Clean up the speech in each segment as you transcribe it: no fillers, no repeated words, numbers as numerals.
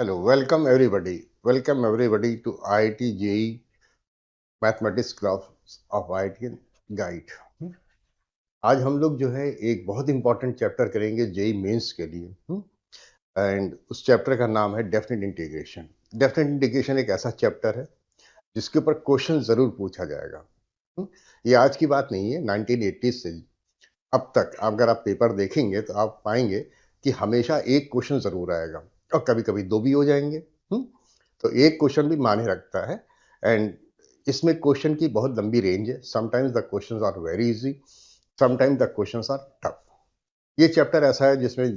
Hello, welcome everybody to IIT JEE mathematics class of IIT guide. आज हम लोग जो है एक बहुत इंपॉर्टेंट चैप्टर करेंगे जेई मेंस के लिए। एंड उस चैप्टर का नाम है डेफिनेट इंटीग्रेशन। डेफिनेट इंटीग्रेशन एक ऐसा चैप्टर है जिसके ऊपर क्वेश्चन जरूर पूछा जाएगा। ये आज की बात नहीं है, 1980 से अब तक अगर आप पेपर देखेंगे तो आप पाएंगे कि हमेशा एक क्वेश्चन जरूर आएगा और कभी कभी दो भी हो जाएंगे। तो एक क्वेश्चन भी माने रखता है। एंड इसमें क्वेश्चन की बहुत लंबी रेंज है। Sometimes the questions are very easy, sometimes the questions are tough. ये चैप्टर ऐसा है जिसमें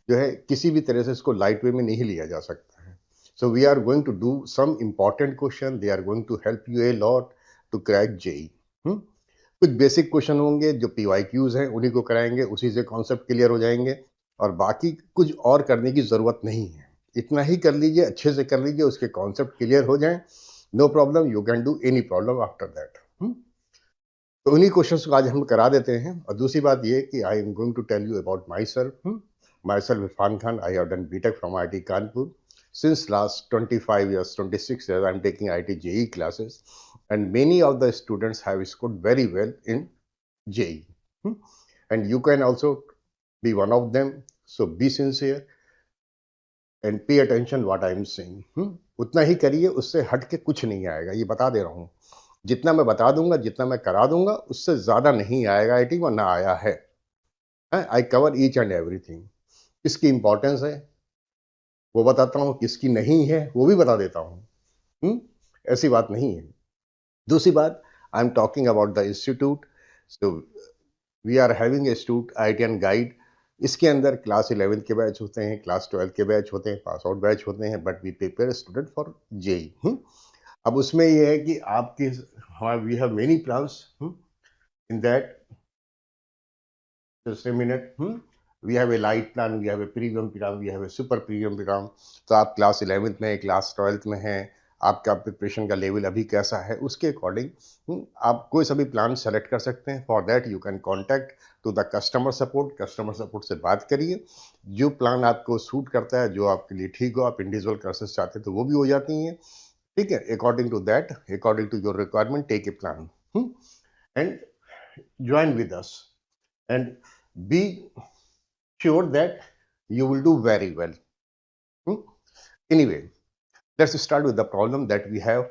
जो है किसी भी तरह से इसको लाइट वे में नहीं लिया जा सकता है। So we are going to do some important question, they are going to help you a lot to crack JEE. कुछ बेसिक क्वेश्चन होंगे जो पीवाईक्यूज हैं, उन्हीं को कराएंगे, उसी से कॉन्सेप्ट क्लियर हो जाएंगे और बाकी कुछ और करने की जरूरत नहीं है। इतना ही कर लीजिए, अच्छे से कर लीजिए, उसके कॉन्सेप्ट क्लियर हो जाएं, no problem, you can do any problem after that. तो उन्हीं क्वेश्चंस को आज हम करा देते हैं। और दूसरी बात ये कि I am going to tell you about myself. Myself Irfan Khan, I have done BTech from IIT Kanpur. Since last 25 years, 26 years, I'm taking IIT JEE classes, and many of the students have scored very well in JEE. And you can also be one of them. So be sincere and pay attention what I am saying. उतना ही करिए, उससे हट के कुछ नहीं आएगा, ये बता दे रहा हूँ। जितना मैं बता दूंगा, जितना मैं करा दूंगा, उससे ज्यादा नहीं आएगा आईटी में, ना आया है। I cover each and everything. किसकी इंपॉर्टेंस है वो बताता हूँ, किसकी नहीं है वो भी बता देता हूँ। ऐसी बात नहीं है। दूसरी बात, I am talking about the institute. So we are having a institute IITian guide. इसके अंदर क्लास 11 के बैच होते हैं, क्लास 12 के बैच होते हैं, पास आउट बैच होते हैं, but we prepare student for JEE. अब उसमें ये है कि आपके we have many plans in that. just a minute. We have a light plan, we have a premium program, we have a super premium program. तो आप class 11th में, class 12th में हैं, आपका प्रिपरेशन का लेवल अभी कैसा है, उसके अकॉर्डिंग आप कोई सभी प्लान सेलेक्ट कर सकते हैं। For that you can contact to the customer support. Customer support से बात करिए, जो प्लान आपको सूट करता है, जो आपके लिए ठीक हो, आप इंडिविजुअल क्लासेस चाहते हैं तो वो भी हो जाती हैं। ठीक है, according to that, according to your requirement, take a plan and join with us and be sure that you will do very well. Anyway, let's start with the problem that we have.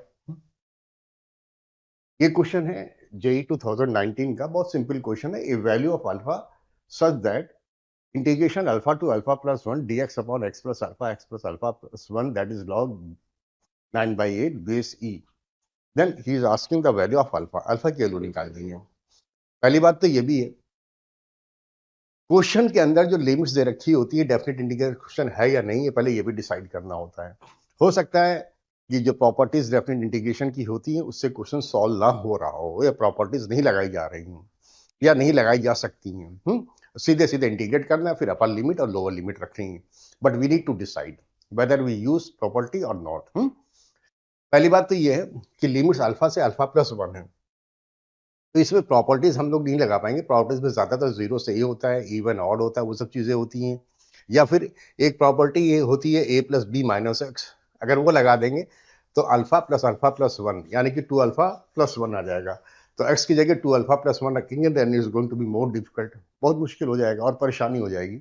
ये question है JEE 2019 का, बहुत simple question है। A value of alpha such that integration alpha to alpha plus 1 dx upon x plus alpha plus 1 that is log 9/8 base e। Then he is asking the value of alpha. Alpha की वैल्यू निकाल देंगे। पहली बात तो ये भी है, क्वेश्चन के अंदर जो लिमिट्स दे रखी होती है, डेफिनेट इंटीग्रल क्वेश्चन है या नहीं है, पहले ये भी डिसाइड करना होता है। हो सकता है कि जो प्रॉपर्टीज डेफिनेट इंटीग्रेशन की होती है उससे क्वेश्चन सॉल्व ना हो रहा हो, या प्रॉपर्टीज नहीं लगाई जा रही हैं या नहीं लगाई जा सकती हैं। सीधे सीधे इंटीग्रेट करना है, फिर अपर लिमिट और लोअर लिमिट रखनी है। But we need to decide whether we use property or not. पहली बात तो ये है कि लिमिट्स अल्फा से अल्फा प्लस 1 है, तो इसमें प्रॉपर्टीज हम लोग नहीं लगा पाएंगे। प्रॉपर्टीज में ज्यादातर जीरो से ए होता है, इवन ऑड होता है, वो सब चीजें होती हैं। या फिर एक प्रॉपर्टी ये होती है ए प्लस बी माइनस एक्स, अगर वो लगा देंगे तो अल्फा प्लस 1 यानी कि 2 अल्फा प्लस 1 आ जाएगा। तो एक्स की जगह 2 अल्फा प्लस 1 रखेंगे, then is going to be more difficult, बहुत मुश्किल हो जाएगा और परेशानी हो जाएगी।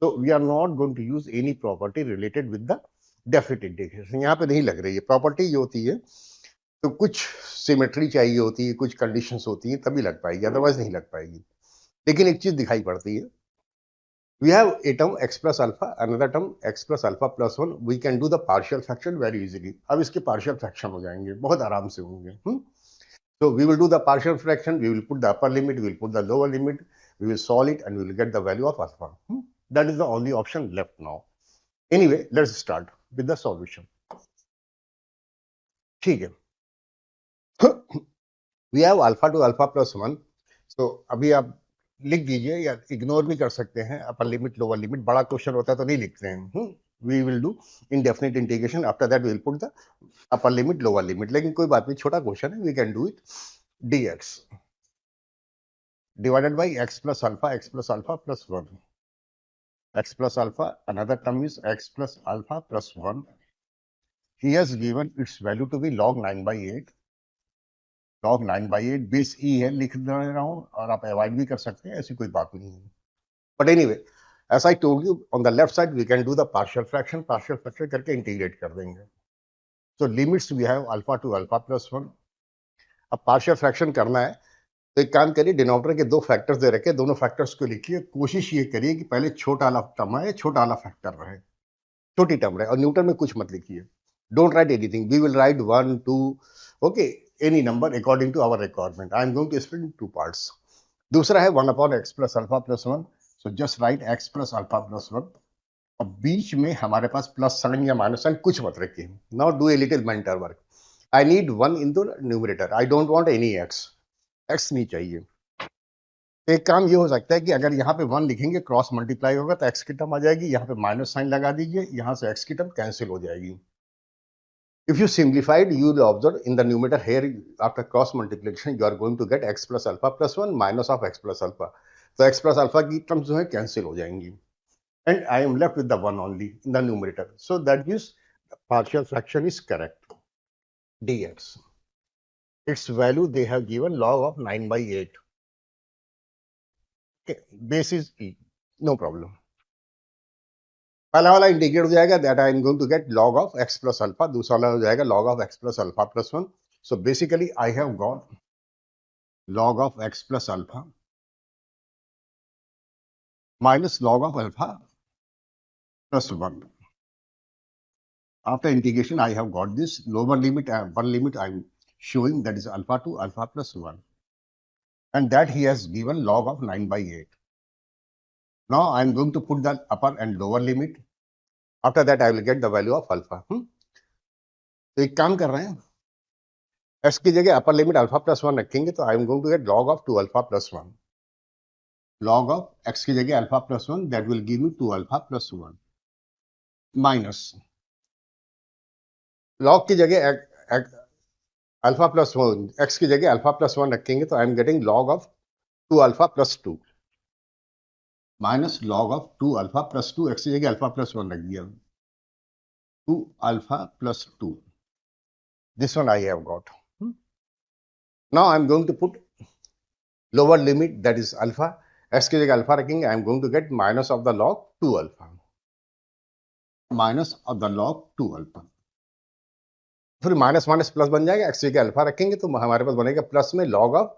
तो we are not going to use any property related with the definite integration. यहाँ पे नहीं लग रही है प्रॉपर्टी। ये होती है तो कुछ सिमेट्री चाहिए होती है, कुछ कंडीशंस होती हैं, तभी लग पाएगी, अदरवाइज नहीं लग पाएगी। लेकिन एक चीज दिखाई पड़ती है, we have a term x plus alpha, another term x plus alpha plus 1, we can do the partial fraction very easily। अब इसके partial fraction हो जाएंगे, बहुत आराम से होंगे। So we will do the partial fraction, we will put the upper limit, we will put the lower limit, we will solve it and we will get the value of alpha। That is the only option left now। Anyway, let's start with the solution। ठीक है, we have alpha to alpha plus 1। तो अभी आप लिख दीजिए या ignore भी कर सकते हैं, अपर लिमिट लोअर लिमिट। बड़ा क्वेश्चन होता है तो नहीं लिखते हैं। We will do indefinite integration, after that we will put the upper limit lower limit. लेकिन कोई बात नहीं, छोटा क्वेश्चन है, we can do it. dx divided by x plus alpha plus 1। x plus alpha. Another term is x plus alpha plus 1. He has given its value to be log 9/8. log 9/8 base e है, लिख दे रहा हूं, और आप avoid भी कर सकते हैं, ऐसी कोई बात नहीं है. But anyway, as I told you, on the left side we can do the partial fraction करके इंटीग्रेट कर देंगे. So limits we have alpha to alpha plus 1. अब पार्शियल फ्रैक्शन करना है तो एक काम करिए, डिनोमिनेटर के दो फैक्टर्स दे रखे, दोनों फैक्टर्स को लिखिए. कोशिश ये करिए कि पहले छोटा वाला टर्म है, छोटा वाला फैक्टर रहे, छोटी टर्म रहे, और न्यूटन में कुछ मत लिखिए. Don't write anything. We will write 1 2 okay, any number according to our requirement. I am going to split in two parts. दूसरा है 1 upon x plus alpha plus 1. So just write x plus alpha plus 1. अब बीच में हमारे पास plus sign या minus sign कुछ मत रखिए. Now do a little mental work. I need 1 in the numerator. I don't want any x. X नहीं चाहिए. एक काम ये हो सकता है कि अगर यहाँ पे 1 लिखेंगे, क्रॉस मल्टीप्लाई होगा तो एक्स की टर्म आ जाएगी, यहाँ पे माइनस साइन लगा दीजिए, यहाँ से एक्स की टर्म कैंसिल हो जाएगी. If you simplified, you will observe in the numerator here, after cross multiplication, you are going to get x plus alpha plus 1 minus of x plus alpha. तो x plus alpha की terms जो है cancel हो जाएंगी. And I am left with the 1 only in the numerator. So that means the partial fraction is correct. dx. Its value they have given log of 9/8. Okay, base is e. No problem. पहला वाला integrate हो जाएगा, that I am going to get log of x plus alpha. दूसरा वाला हो जाएगा log of x plus alpha plus 1. So basically I have got log of x plus alpha minus log of alpha plus 1. After integration, I have got this lower limit, one limit I am showing, that is alpha to alpha plus 1. And that he has given log of 9/8. Now I am going to put the upper and lower limit. After that, I will get the value of alpha. तो एक काम कर रहे हैं, x की जगह upper limit alpha plus 1 रखेंगे तो I am going to get log of 2 alpha plus 1. log of x की जगह alpha plus 1, that will give me 2 alpha plus 1 minus log की जगह अल्फा प्लस 1, x की जगह अल्फा प्लस 1 रखेंगे तो I am getting log of 2 alpha plus 2 minus log of 2 alpha plus 2, x की जगह अल्फा प्लस 1 रख दिया, 2 alpha plus 2. This one I have got. Now I am going to put lower limit, that is alpha. x की जगह alpha रखेंगे, I am going to get minus of the log 2 alpha. Minus of the log 2 alpha. फिर minus minus plus बन जाएगा, x की जगह alpha रखेंगे तो हमारे पास बनेगा प्लस में log of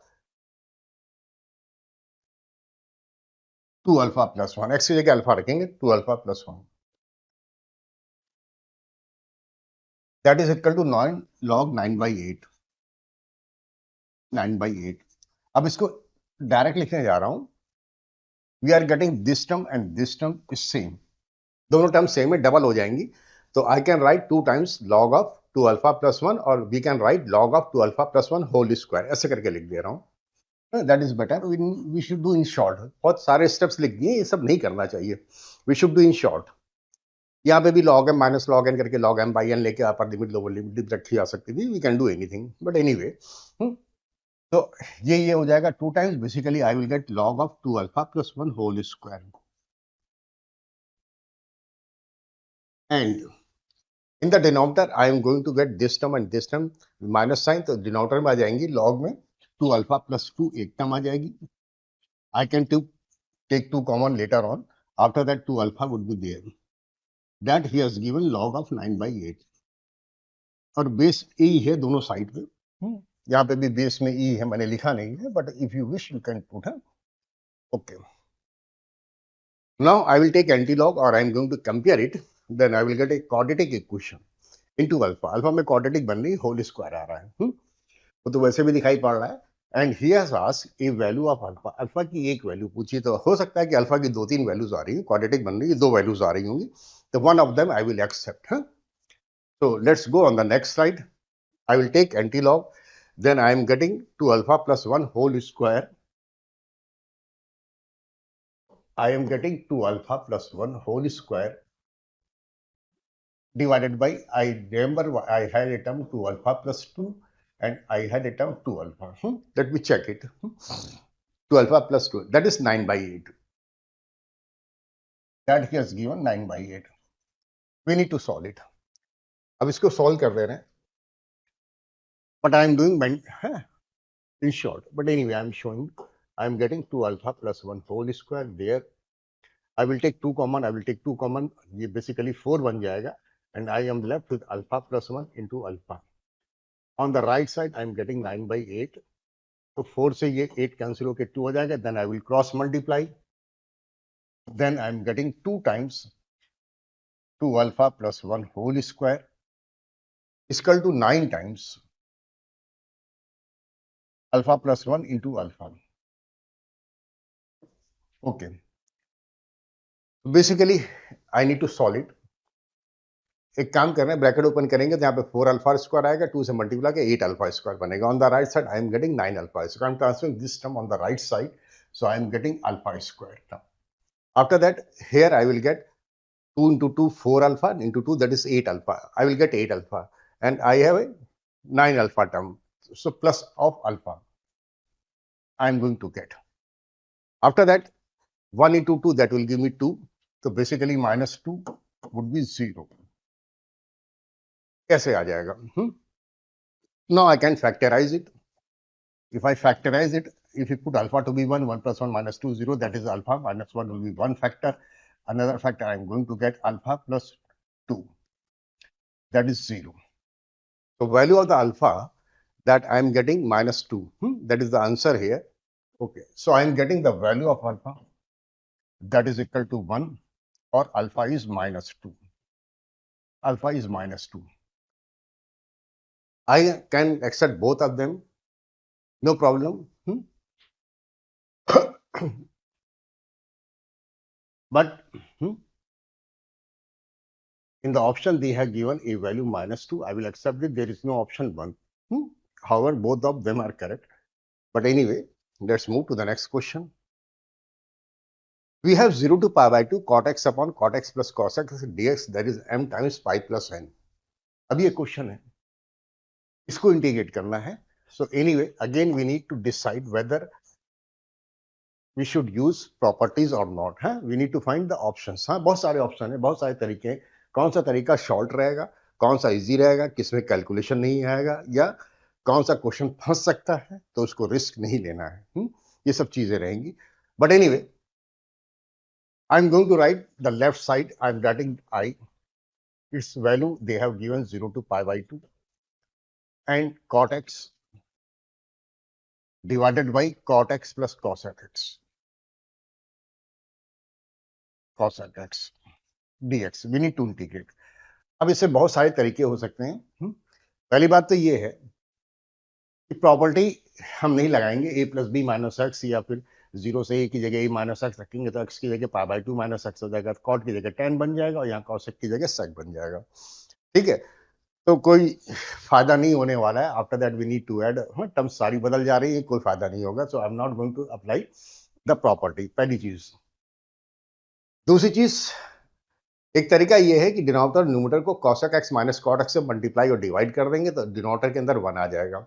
2 alpha plus 1. x की जगह अल्फा रखेंगे 2 alpha plus 1. That is equal to 9 log 9/8. 9/8. अब इसको डायरेक्ट लिखने जा रहा हूं. We are getting this term and this term is same. दोनों टर्म सेम है, डबल हो जाएंगी. तो I can write 2 times log of 2 alpha plus 1, और we can write log of 2 alpha plus 1 whole square. ऐसे करके लिख दे रहा हूं. That is better. We should do in short. बहुत सारे स्टेप्स लिख दिए, ये सब नहीं करना चाहिए. We should do in short. यहाँ पे भी log m minus log n करके log m by n लेके अपर लिमिट लोअर लिमिट रखी जा सकती थी. We can do anything, but anyway. तो ये हो जाएगा 2 times. Basically I will get log of 2 alpha plus 1 whole square. And in the denominator I am going to get this term and this term minus sign, तो denominator में आ जाएंगी. log में 2 alpha plus 2 एक term आ जाएगी. I can take 2 common later on. After that 2 alpha would be there. That he has given log of 9/8. और base e है दोनों साइड पे. यहाँ पे भी बेस में e है, मैंने लिखा नहीं है, but if you wish you can put है. Okay. Now I will take antilog, or I am going to compare it. Then I will get a quadratic equation into alpha. Alpha में quadratic बन रही, whole square आ रहा है. वो तो वैसे भी दिखाई पड़ रहा है. And he has asked a value of alpha. Alpha की एक वैल्यू पूछी, तो हो सकता है कि अल्फा की 2-3 वैल्यूज आ रही है. क्वाड्रेटिक बन रही है, 2 वैल्यूज आ रही होंगी. तो one of them I will accept. So let's go on the next slide. I will take antilog. Then I am getting 2 alpha plus 1 whole square. I am getting 2 alpha plus 1 whole square divided by, I remember I had a term 2 alpha plus 2 and I had a term 2 alpha. Let me check it. 2 alpha plus 2, that is 9/8. That he has given 9/8. We need to solve it. अब इसको solve कर दे रहे हैं, but I am doing in short. But anyway, I'm showing I'm getting 2 alpha plus 1 whole square there. I will take 2 common. I will take 2 common. ये basically 4 बन जाएगा. And I am left with alpha plus 1 into alpha. On the right side, I'm getting 9/8. तो 4 से ये 8 cancel होके 2 हो जाएगा. Then I will cross multiply. Then I'm getting 2 times 2 alpha plus 1 whole square is equal to 9 times alpha plus 1 into alpha. Okay. Basically, I need to solve it. एक काम कर रहे हैं, ब्रैकेट ओपन करेंगे तो यहाँ पे 4 अल्फा स्क्वायर आएगा, 2 से मल्टीप्लाई के 8 अल्फा स्क्वायर बनेगा. On the right side I am getting 9 alpha square. I am transferring this term on the right side, so I am getting alpha square term. After that here I will gate 2 into 2 4 alpha into 2, that is 8 alpha. I will get 8 alpha and I have a 9 alpha term. So plus of alpha I am going to get. After that 1 into 2, that will give me 2. So basically minus 2 would be 0. कैसे आ जाएगा? Now I can factorize it. If I factorize it, if you put alpha to be 1, 1 plus 1 minus 2, 0, that is alpha minus 1 will be one factor. Another factor I am going to get alpha plus 2, that is 0. So value of the alpha that I am getting minus 2, that is the answer here. Okay, so I am getting the value of alpha that is equal to 1, or alpha is minus 2. Alpha is minus 2. I can accept both of them, no problem. But in the option they have given a value minus 2. I will accept it. There is no option 1. However, both of them are correct. But anyway, let's move to the next question. We have 0 to pi by 2 cot x upon cot x plus cos x dx, that is m times pi plus n. अब ये question है, इसको integrate करना है. So anyway, again we need to decide whether we should use properties or not. We need to find the options. बहुत सारे option है, बहुत सारे तरीके हैं. कौन सा तरीका शॉर्ट रहेगा, कौन सा इजी रहेगा, किसमें कैलकुलेशन नहीं आएगा, या कौन सा क्वेश्चन फंस सकता है तो उसको रिस्क नहीं लेना है. ये सब चीजें रहेंगी. But anyway, I am going to write the left side. I am writing I. Its value they have given 0 to pi by 2 and cot x divided by cot x plus cos x. Cos x dx. We need to integrate. अब इससे बहुत सारे तरीके हो सकते हैं. पहली बात तो ये है कि प्रॉपर्टी हम नहीं लगाएंगे a plus b minus x, या फिर 0 से a की जगह a माइनस एक्स रखेंगे तो x की जगह पाई बाई 2 माइनस एक्स हो जाएगा, कॉट की जगह tan बन जाएगा और यहाँ cos की जगह sec बन जाएगा. ठीक है, तो कोई फायदा नहीं होने वाला है. After that we need to add, terms सारी बदल जा रही है, कोई फायदा नहीं होगा. So I am not going to apply the property. पहली चीज. दूसरी चीज, एक तरीका ये है कि डिनोमिनेटर और न्यूमरेटर को cosec x minus cot x से मल्टीप्लाई और डिवाइड कर देंगे तो डिनोमिनेटर के अंदर 1 आ जाएगा.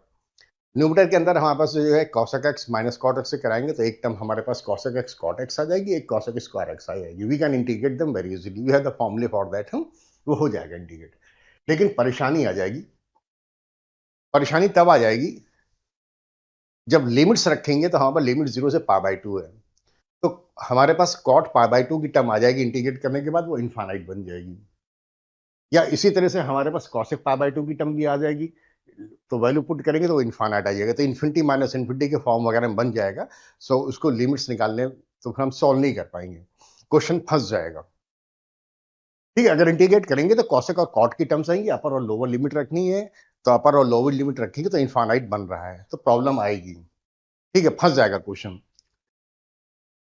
न्यूमरेटर के अंदर हमारे पास जो है cosec x minus cot x से कराएंगे तो एक टर्म हमारे पास cosec x cot x आ जाएगी, एक cosec square x आ जाएगी. We can integrate them very easily. We have the formulae for that. वो हो जाएगा इंटीग्रेट. लेकिन परेशानी आ जाएगी. परेशानी तब आ जाएगी जब लिमिट्स रखेंगे तो हमारे पास लिमिट 0 से पाई बाई 2 है, तो हमारे पास cot पाई बाई 2 की टर्म आ जाएगी. इंटीग्रेट करने के बाद वो इनफाइनाइट बन जाएगी. या इसी तरह से हमारे पास cosec पाई बाई 2 की टर्म भी आ जाएगी, तो वैल्यू पुट करेंगे तो वो इनफाइनाइट आ जाएगा. तो इन्फिनिटी माइनस इन्फिनिटी के फॉर्म वगैरह में बन जाएगा. सो उसको लिमिट्स निकालने तो हम सॉल्व नहीं कर पाएंगे, क्वेश्चन फंस जाएगा. ठीक है, अगर इंटीग्रेट करेंगे तो cosec और cot की टर्म्स आएंगी. अपर और लोअर लिमिट रखनी है तो अपर और लोअर लिमिट रखेंगे तो इनफाइनाइट बन रहा है, तो प्रॉब्लम आएगी. ठीक है, फंस जाएगा क्वेश्चन.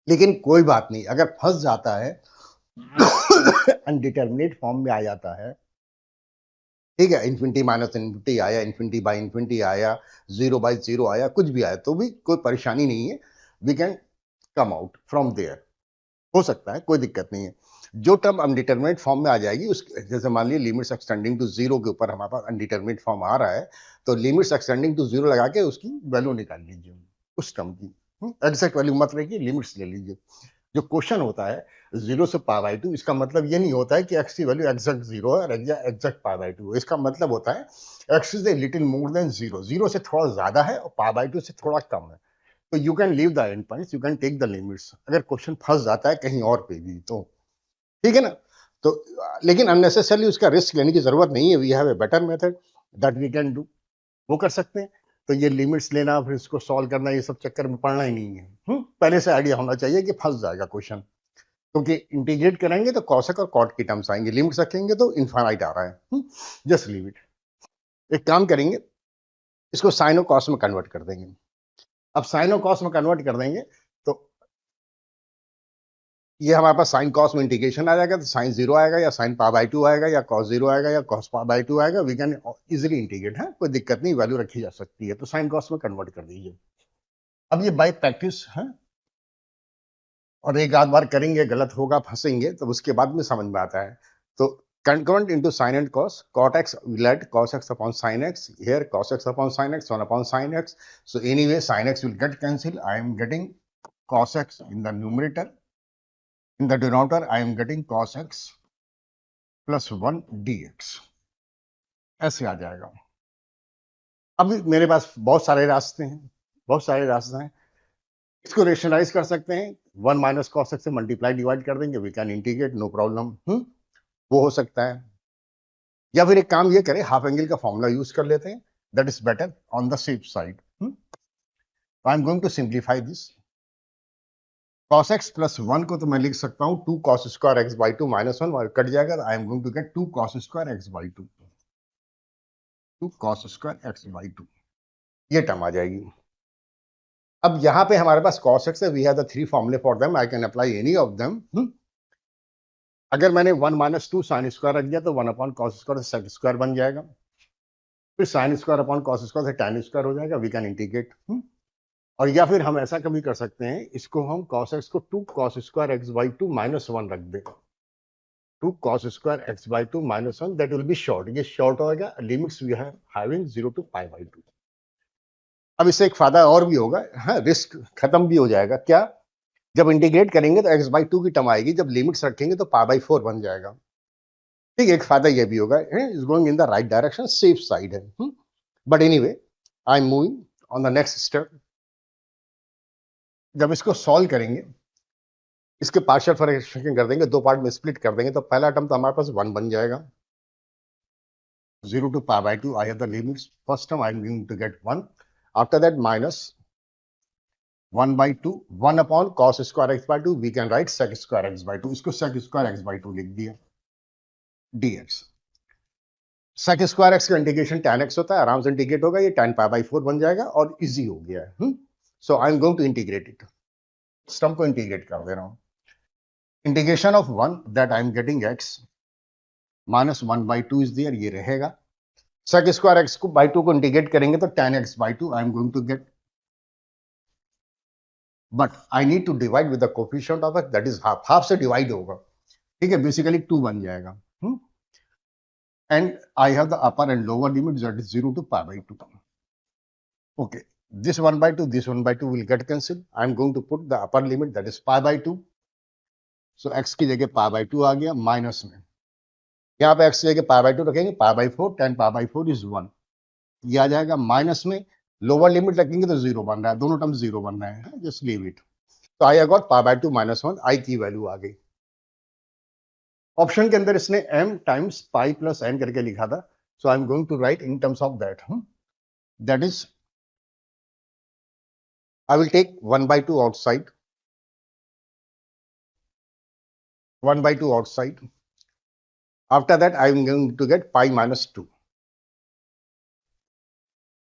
लेकिन कोई बात नहीं, अगर फंस जाता है अनडिटर्मिनेट फॉर्म में आ जाता है. ठीक है, इन्फिनिटी माइनस इन्फिनिटी आया, इन्फिनिटी बाई इन्फिनिटी आया, 0 बाई 0 आया, कुछ भी आया तो भी कोई परेशानी नहीं है. We can come out from there. हो सकता है, कोई दिक्कत नहीं है. जो टर्म अनडिटर्मिनेट फॉर्म में आ जाएगी, उस जैसे मान लीजिए लिमिट्स एक्सटेंडिंग टू 0 के ऊपर हमारे पास अनडिटर्मिनेट फॉर्म आ रहा है, तो लिमिट्स एक्सटेंडिंग टू 0 लगा के उसकी वैल्यू निकाल लीजिए, उस टर्म की. एग्जैक्ट वैल्यू मत रखिए, लिमिट्स ले लीजिए. जो क्वेश्चन होता है 0 से पाई बाई 2, इसका मतलब ये नहीं होता है कि x की वैल्यू एग्जैक्ट 0 है और एग्जैक्ट पाई बाई 2। इसका मतलब होता है x is a little more than 0, 0 से थोड़ा ज्यादा है और पाई बाई 2 से थोड़ा कम है। तो you can leave the end points, you can take the limits, अगर क्वेश्चन फंस जाता है कहीं और पे भी तो, ठीक है ना। तो लेकिन अननेसेसरली उसका रिस्क लेने की जरूरत नहीं है। We have a better method that we can do, वो कर सकते हैं। तो ये लिमिट्स लेना फिर इसको सॉल्व करना, ये सब चक्कर में पड़ना ही नहीं है। पहले से आइडिया होना चाहिए कि फंस जाएगा क्वेश्चन, क्योंकि इंटीग्रेट करेंगे तो कॉसेक और कॉट की टर्म्स आएंगे, लिमिट्स रखेंगे तो इनफाइनाइट आ रहा है। Just leave it. एक काम करेंगे, इसको साइन और कॉस में कन्वर्ट कर देंगे। अब साइन और कॉस में कन्वर्ट कर देंगे तो ये हमारे पास साइन कॉस में इंटीग्रेशन आ जाएगा, तो साइन 0 आएगा या साइन पा बाई 2 आएगा या कॉस 0 आएगा या कॉस पा बाई 2 आएगा। वी कैन इजिली इंटीग्रेट है, कोई दिक्कत नहीं, वैल्यू रखी जा सकती है। तो साइन कॉस में कन्वर्ट कर दीजिए। अब ये बाय प्रैक्टिस है और एक आध बार करेंगे, गलत होगा, फंसेंगे, तो उसके बाद में समझ में आता है। तो concurrent into sin and cos, cot x will add cos x upon sin x, here cos x upon sin x, 1 upon sin x. So anyway sin x will get cancelled. I am getting cos x in the numerator, in the denominator I am getting cos x plus 1 dx, ऐसे आ जाएगा। अब मेरे पास बहुत सारे रास्ते हैं, बहुत सारे रास्ते हैं। इसको रेशनलाइज कर सकते हैं, 1 माइनस कॉस एक्स से मल्टीप्लाई डिवाइड कर देंगे, we can integrate, no problem. वो हो सकता है। या फिर एक काम ये करें, हाफ एंगल का फॉर्मूला यूज कर लेते हैं, that is better on the safe side. I am going to simplify this. cos x plus 1 को तो मैं लिख सकता हूं 2 cos square x by 2 minus 1, और कट जाएगा। I am going to get 2 cos square x by 2, 2 cos square x by 2, ये टर्म आ जाएगी। अब यहां पे हमारे पास cos x है, वी हैव द 3 फॉर्मूले for them, I can apply any of them. अगर मैंने 1 माइनस 2 साइन स्क्वायर रख दिया तो 1 अपॉन कॉस स्क्वायर से सेक स्क्वायर बन जाएगा, फिर sine square upon cos square से टैन स्क्वायर हो जाएगा, वी कैन इंटीग्रेट। और या फिर हम ऐसा कभी कर सकते हैं, इसको हम cos x को 2 cos square x by 2 minus 1 रख दें, 2 cos square x by 2 minus 1, that will be short, ये शॉर्ट होगा। Limits we have having 0 to pi by 2। अब इससे एक फायदा और भी होगा, हाँ, रिस्क खत्म भी हो जाएगा। क्या? जब इंटीग्रेट करेंगे तो x बाई 2 की टर्म आएगी, जब लिमिट्स रखेंगे तो पाई बाई 4 बन जाएगा। ठीक है, एक फायदा ये भी होगा, is going in the right direction, safe side है। But anyway I am moving on the next step. जब इसको सॉल्व करेंगे, इसके पार्शियल फ्रैक्शन कर देंगे, दो पार्ट में स्प्लिट कर देंगे, तो पहला टर्म तो हमारे पास 1 बन जाएगा, 0 to pi by 2, I have the limits. First term I am going to get 1. After that minus 1 by 2, 1 upon cos square x by 2, we can write sec square x by 2. इसको sec square x by 2 लिख दिया, dx. sec square x का integration tan x होता है, आराम से integrate होगा, ये tan pi by 4 बन जाएगा और इजी हो गया है। So I am going to integrate it. इस टर्म को इंटीग्रेट कर दे रहा हूं। Integration of 1, that I am getting x minus 1 by 2 is there, ये रहेगा। sec स्क्वायर x को बाई 2 को इंटीग्रेट करेंगे तो tan x by 2 I am going to get, but I need to divide with the coefficient of x, that is half, half से divide होगा, ठीक है, बेसिकली 2 बन जाएगा। And I have the upper and lower limit, that is 0 to pi by 2। Okay, this 1 by 2, this 1 by 2 will get cancelled. I am going to put the upper limit, that is pi by 2. So x की जगह pi by 2 आ गया, minus में यहाँ पे x की जगह pi by 2 रखेंगे, pi by 4, tan pi by 4 is 1, ये आ जाएगा। माइनस में लोअर लिमिट रखेंगे तो 0 बन रहा है, दोनों टर्म 0 बन रहे हैं, जस्ट लीव इट। तो I got pi by 2 minus 1, I की वैल्यू आ गई। ऑप्शन के अंदर इसने m times pi plus n करके लिखा था, so I am going to write in terms of that, that is I will take 1 by 2 outside, 1 by 2 outside. After that, I am going to get pi minus 2,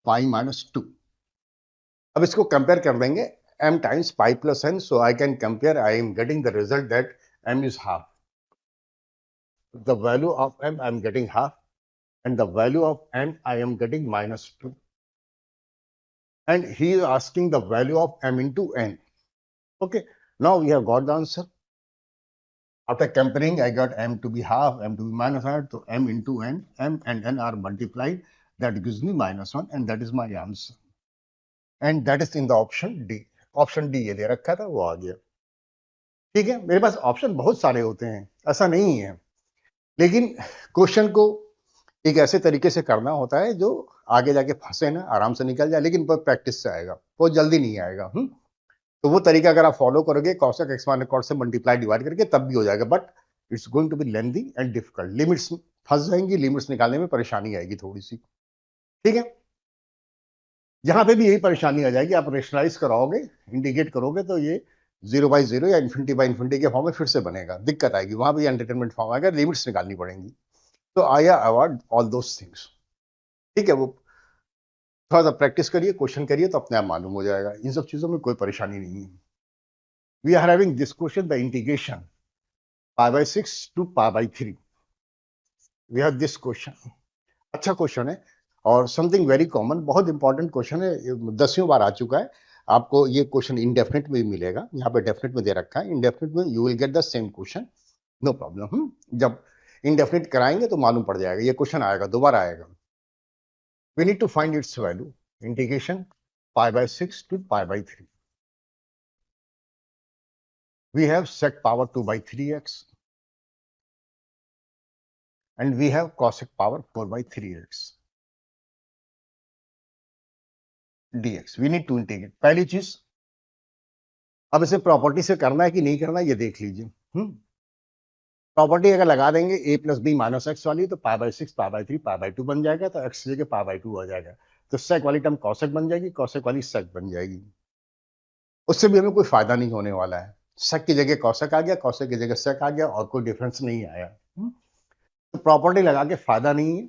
pi minus 2. अब इसको compare कर देंगे, m times pi plus n, so I can compare, I am getting the result that m is half. The value of m I am getting half, and the value of n I am getting minus 2. And he is asking the value of m into n. Okay, now we have got the answer. After comparing, I got m to be half, m to be minus half, so m into n, m and n are multiplied, that gives me minus 1, and that is my answer. And that is in the option D. Option D ये दे रखा था, वो आ गया। ठीक है, मेरे पास option बहुत सारे होते हैं, ऐसा नहीं है, लेकिन क्वेश्चन को एक ऐसे तरीके से करना होता है जो आगे जाके फंसे ना, आराम से निकल जाए, लेकिन प्रैक्टिस से आएगा, बहुत जल्दी नहीं आएगा। तो वो तरीका अगर आप फॉलो करोगे कॉसेक एक्स माइनस कॉट से मल्टीप्लाई डिवाइड करके, तब भी हो जाएगा, but it's going to be lengthy and difficult. Limits फंस जाएंगी, लिमिट्स निकालने में परेशानी आएगी थोड़ी सी। ठीक है, यहां पे भी यही परेशानी आ जाएगी, आप रेशनलाइज कराओगे, इंडिकेट करोगे तो ये 0/0 या इन्फिनिटी के फॉर्म में फिर से बनेगा, दिक्कत आएगी, वहां भी अनडिटरमिनेट फॉर्म आएगा, लिमिट्स निकालनी पड़ेंगी। तो I avoid all those things. ठीक है, वो थोड़ा सा प्रैक्टिस करिए, क्वेश्चन करिए, तो अपने आप मालूम हो जाएगा, इन सब चीजों में कोई परेशानी नहीं है। We are having this question, the integration π/6 to π/3। We have this question, अच्छा क्वेश्चन है और समथिंग वेरी कॉमन, बहुत इंपॉर्टेंट क्वेश्चन है, 10वीं बार आ चुका है। आपको ये क्वेश्चन इनडेफिनेट में भी मिलेगा, यहाँ पे डेफिनेट में दे रखा है, इनडेफिनेट में you will get the same question, no problem. जब इनडेफिनेट कराएंगे तो मालूम पड़ जाएगा, ये क्वेश्चन आएगा, दोबारा आएगा। We need to find its value, integration π/6 to π/3। we have sec power 2/3x and we have cosec power 4/3x dx। we need to integrate। पहली चीज, अब इसे प्रॉपर्टी से करना है कि नहीं करना है, ये देख लीजिए। प्रॉपर्टी अगर लगा देंगे a + b - x वाली, तो π/6 π/3 π/2 बन जाएगा, तो x की जगह π/2 आ जाएगा, तो सेक वाली टर्म कॉसेक बन जाएगी, कॉसेक वाली सेक बन जाएगी। उससे भी हमें कोई फायदा नहीं होने वाला है, सेक की जगह कॉसेक आ गया, कॉसेक की जगह सेक आ गया, और कोई डिफरेंस नहीं आया। तो प्रॉपर्टी लगा के फायदा नहीं है,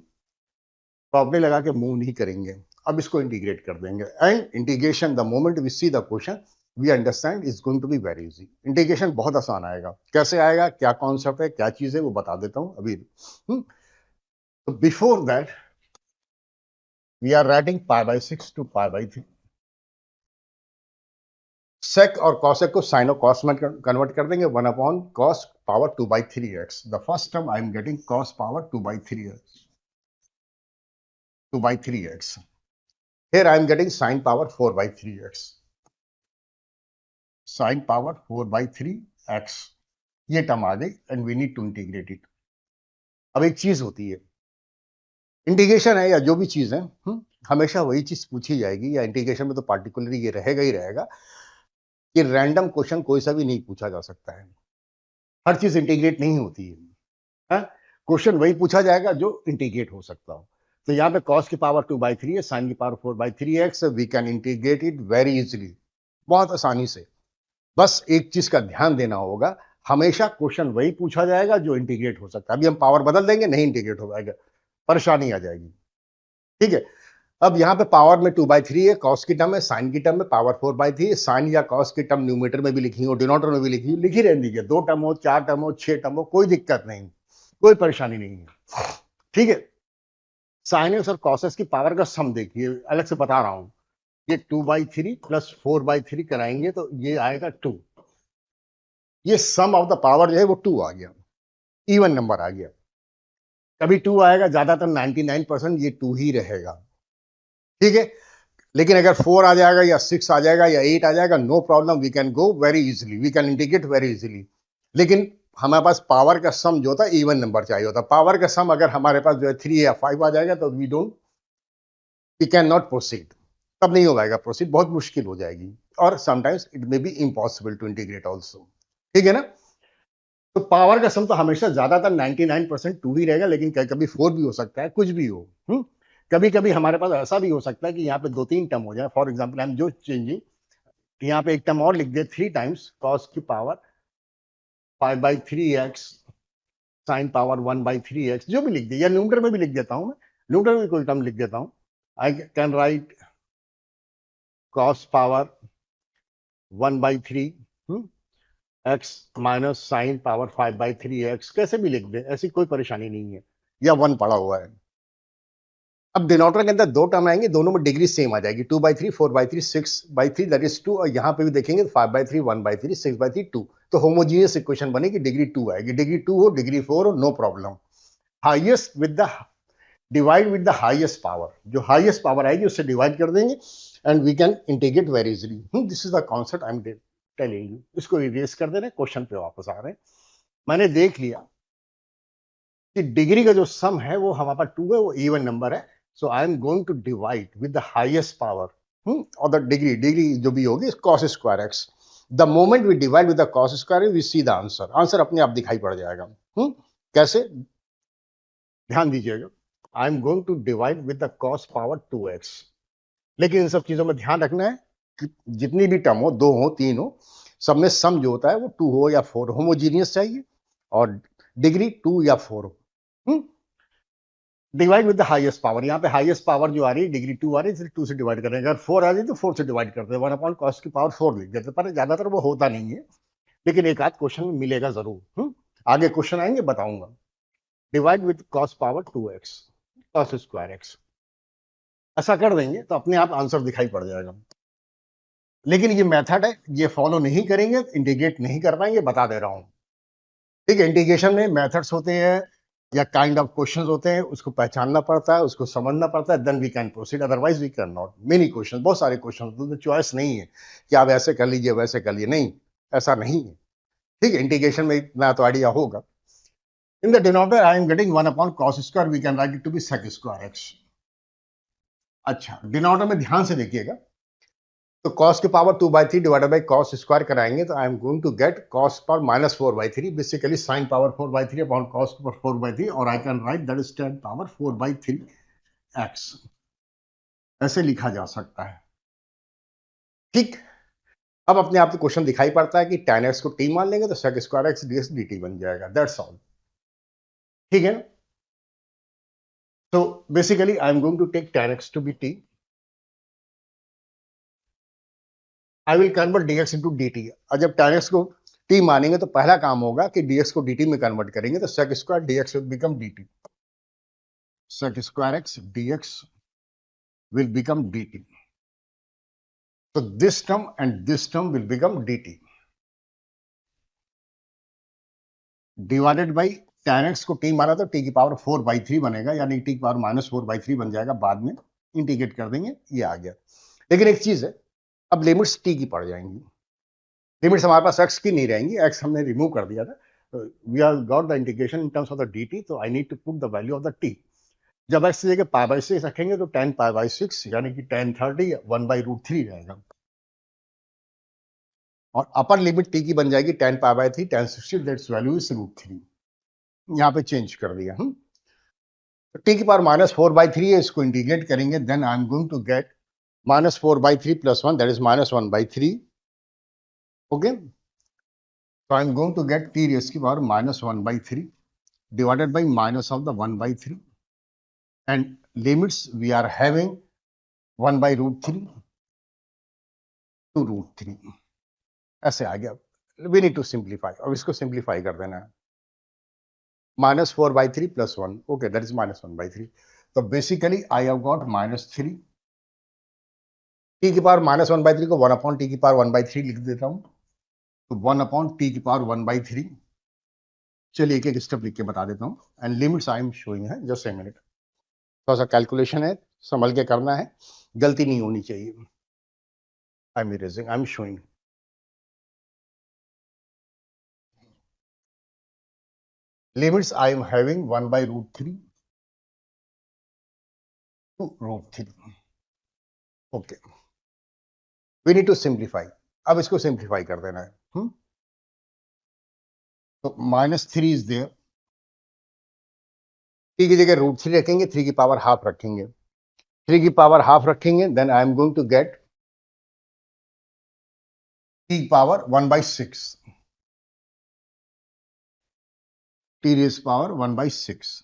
प्रॉपर्टी लगा के मूव नहीं करेंगे। अब इसको इंटीग्रेट कर देंगे, and integration the moment we see the question we understand is going to be very easy. Integration बहुत आसान आएगा, कैसे आएगा, क्या कॉन्सेप्ट है, क्या चीज है, वो बता देता हूं अभी। तो before that we are writing π/6 to π/3। Sec और कॉसेक को साइन और कॉस में कन्वर्ट कर देंगे, 1/cos power 2/3x। The first term I am getting cos power 2/3x। Here I am getting sin power 4/3x। sin power 4/3x, ये term आ गई, and we need to integrate it. अब एक चीज होती है, इंटीग्रेशन है या जो भी चीज है, हमेशा वही चीज पूछी जाएगी, या इंटीग्रेशन में तो पार्टिकुलरली ये रहेगा ही रहेगा कि रैंडम क्वेश्चन कोई सा भी नहीं पूछा जा सकता है, हर चीज इंटीग्रेट नहीं होती है। क्वेश्चन वही पूछा जाएगा जो इंटीग्रेट हो सकता हो। तो यहाँ पे cos की पावर 2/3 है, sin की power 4/3x, we can integrate it very easily, बहुत आसानी से। बस एक चीज का ध्यान देना होगा, हमेशा क्वेश्चन वही पूछा जाएगा जो इंटीग्रेट हो सकता है। अभी हम पावर बदल देंगे, नहीं इंटीग्रेट हो जाएगा, परेशानी आ जाएगी। ठीक है, अब यहाँ पे पावर में 2/3 है, कॉस की टर्म है, साइन की टर्म में पावर 4/3 है। साइन या कॉस की टर्म न्यूमेटर में भी लिखी हो, डिनोमिनेटर में भी लिखी हो, लिखी रहने दीजिए, 2 टर्म हो, 4 टर्म हो, 6 टर्म हो, कोई दिक्कत नहीं, कोई परेशानी नहीं है। ठीक है, साइनस और कॉसेस की पावर का सम देखिए, अलग से बता रहा हूं, ये 2/3 + 4/3 कराएंगे तो ये आएगा 2। ये सम ऑफ द पावर जो है वो 2 आ गया, इवन नंबर आ गया। कभी 2 आएगा, ज्यादातर 99% ये 2 ही रहेगा। ठीक है, लेकिन अगर 4 आ जाएगा या 6 आ जाएगा या 8 आ जाएगा, no problem, we can go very easily, we can integrate very easily. लेकिन हमारे पास पावर का सम जो होता है इवन नंबर चाहिए होता है। पावर का सम अगर हमारे पास जो है 3 या 5 आ जाएगा तो वी कैन नॉट प्रोसीड, तब नहीं हो पाएगा प्रोसीड, बहुत मुश्किल हो जाएगी, और sometimes it may be impossible to integrate also. ठीक है ना, तो पावर का सम तो हमेशा ज्यादातर 99% 2 ही रहेगा, लेकिन कभी 4 भी हो सकता है, कुछ भी हो। कभी कभी हमारे पास ऐसा भी हो सकता है कि यहाँ पे 2-3 टर्म हो जाए। फॉर एग्जाम्पल हम जो चेंजिंग, यहाँ पे एक टर्म और लिख दे, 3 टाइम्स cos की power 5/3x sin power 1/3x, जो भी लिख दे, या न्यूमरेटर में भी लिख देता हूं मैं, न्यूमरेटर में कोई टर्म लिख देता हूं। आई can right cos power 1/3 x minus sine power 5/3x, कैसे भी लिख दे, ऐसी कोई परेशानी नहीं है, या 1 पड़ा हुआ है। अब डिनोमिनेटर के अंदर 2 टर्म आएंगे, दोनों में डिग्री सेम आ जाएगी, 2/3 4/3 6/3 दैट इज 2, और यहाँ पे भी देखेंगे 5/3 1/3 6/3 2, तो होमोजीनियस इक्वेशन बनेगी, डिग्री 2 आएगी, डिग्री 2 हो, डिग्री 4 हो, no problem. Highest with the divide with the highest power, जो हाईएस्ट पावर आएगी उससे डिवाइड कर देंगे, and we can integrate very easily. This is the concept I am telling you. इसको इरेज कर दे रहे, क्वेश्चन पे वापस आ रहे हैं। मैंने देख लिया कि डिग्री का जो सम है वो हमारे पास 2 है, वो इवन नंबर है। So I am going to divide with the highest power और द डिग्री जो भी होगी cos square x. The moment we divide with the cos square we see the answer. Answer अपने आप दिखाई पड़ जाएगा। कैसे, ध्यान दीजिएगा। I am going to divide with the cos power 2x। लेकिन इन सब चीजों में ध्यान रखना है कि जितनी भी टर्म हो, 2 हो 3 हो, सब में सम जो होता है वो 2 हो या 4 होमोजीनियस चाहिए, और डिग्री 2 या 4 हो। Divide with the highest power, यहाँ पे हाईएस्ट पावर जो आ रही है डिग्री 2 आ रही है, 2 से डिवाइड कर देंगे। अगर 4 आ जाए तो 4 से डिवाइड करते हैं, 1/cos की पावर 4 लिख देते, पर ज्यादातर वो होता नहीं है, लेकिन एक आध क्वेश्चन में मिलेगा जरूर। आगे क्वेश्चन आएंगे बताऊंगा। Divide with cos power 2x, cos square x, ऐसा कर देंगे तो अपने आप आंसर दिखाई पड़ जाएगा। लेकिन ये मेथड है, ये फॉलो नहीं करेंगे इंटीग्रेट नहीं कर पाएंगे, बता दे रहा हूं। ठीक है, इंटीग्रेशन में मेथड्स होते हैं या काइंड ऑफ क्वेश्चंस होते हैं, उसको पहचानना पड़ता है, उसको समझना पड़ता है, then we can proceed, otherwise we can not. Many question, बहुत सारे क्वेश्चन, तो चॉइस नहीं है कि आप ऐसे कर लीजिए वैसे कर लीजिए, नहीं, ऐसा नहीं है। ठीक है, इंटीग्रेशन में इतना तो आइडिया होगा। In the denominator I am getting 1/cos square, we can write it to be sec square x. अच्छा, डिनोमिनेटर में ध्यान से देखिएगा, तो cos की power 2/3 divided by cos square कराएंगे तो I am going to get cos power -4/3, basically sin power 4/3 upon cos power 4/3, और I can write that is tan power 4/3 x। ऐसे लिखा जा सकता है। ठीक, अब अपने आप को क्वेश्चन दिखाई पड़ता है कि tan x को t मान लेंगे तो sec square x ds dt बन जाएगा, दैट्स ऑल। ठीक है, तो basically I am going to take tan x to be t, I will convert dx into dt। और जब tan x को t मानेंगे तो पहला काम होगा कि dx को dt में कन्वर्ट करेंगे, तो sec square dx will become dt, sec square x dx will become dt, so this term and this term will become dt divided by tan x को t माना तो t की power 4/3 बनेगा, यानी t की power -4/3 बन जाएगा, बाद में इंटीग्रेट कर देंगे, ये आ गया। लेकिन एक चीज है, अब लिमिट्स t की पड़ जाएंगी, लिमिट्स हमारे पास x की नहीं रहेंगी, x हमने रिमूव कर दिया था, we are got the integration in terms of the dt, तो I need to put the value of the t। जब x की जगह π/6 रखेंगे तो tan π/6 यानी कि tan 30 1/√3 रहेगा, और अपर लिमिट t की बन जाएगी tan π/3 tan 60, that's value is √3। यहाँ पे चेंज कर दिया। तो t की पावर -4/3 है, इसको इंटीग्रेट करेंगे, then I am going to get -4/3 + 1, that is -1/3। Okay, so I am going to get t raised की power -1/3 divided by minus of the 1/3, and limits we are having 1/√3 to √3, ऐसे आ गया। we need to simplify, अब इसको simplify कर देना है। -4/3 + 1, okay, that is -1/3, तो basically I have got -3, t की पावर -1/3 को 1/t की पावर 1/3 लिख देता हूं, तो 1/t की पावर 1/3। चलिए एक एक स्टेप लिख के बता देता हूँ, and limits I am showing है, जस्ट ए मिनट, थोड़ा सा कैलकुलेशन है, संभल के करना है, गलती नहीं होनी चाहिए। I am erasing, I am showing. Limits I am having 1/√3 to √3। Okay, we need to simplify, अब इसको सिंप्लीफाई कर देना है। तो -3 इज देयर, t की जगह √3 रखेंगे, 3 की पावर हाफ रखेंगे, 3 की पावर हाफ रखेंगे, then I am going to get t की पावर 1/6, t रेज पावर 1/6,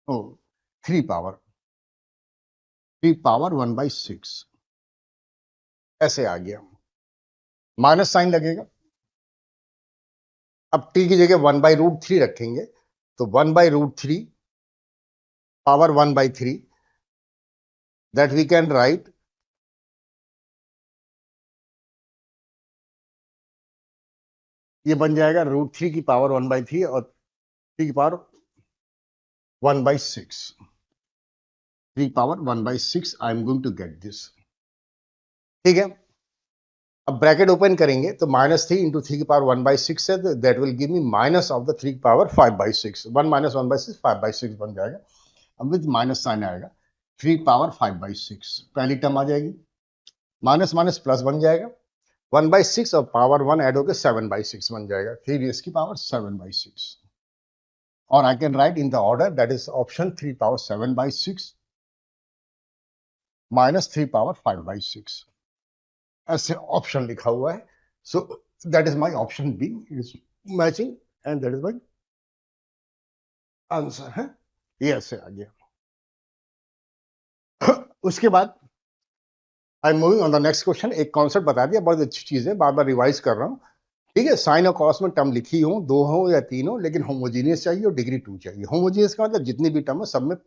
ओ 3 पावर 1/6, ऐसे आ गया, माइनस साइन लगेगा। अब t की जगह 1/√3 रखेंगे, तो 1/√3 power 1/3, that we can write ये बन जाएगा √3 की पावर 1/3 और 3 की power 1/6, 3 power 1/6, I am going to get this. ठीक है, अब ब्रैकेट ओपन करेंगे तो -3 इंटू 3 की पावर 1/6 है, that will give me minus of the 3 की पावर 5/6, 1 माइनस 1/6 5/6 बन जाएगा। अब विद माइनस साइन आएगा, 3 पावर 5/6 पहली टर्म आ जाएगी, माइनस माइनस प्लस बन जाएगा, 1/6 और पावर 1 ऐड होकर 7/6 बन जाएगा, 3 रेज़ की पावर 7/6। और I can write in the order that is option 3 power 7/6 minus 3 power 5/6, ऐसे ऑप्शन लिखा हुआ है। So that is my option B is matching and that is my answer है, ये ऐसे आ गया। उसके बाद I am moving on the next question. एक कॉन्सेप्ट बता दिया, बहुत अच्छी चीज है, बार बार रिवाइज कर रहा हूँ, ठीक है। साइन और कॉस में टर्म लिखी हो, 2 हो या 3 हो, लेकिन होमोजीनियस चाहिए और डिग्री 2 चाहिए। होमोजीनियस का मतलब जितनी भी टर्म है सब में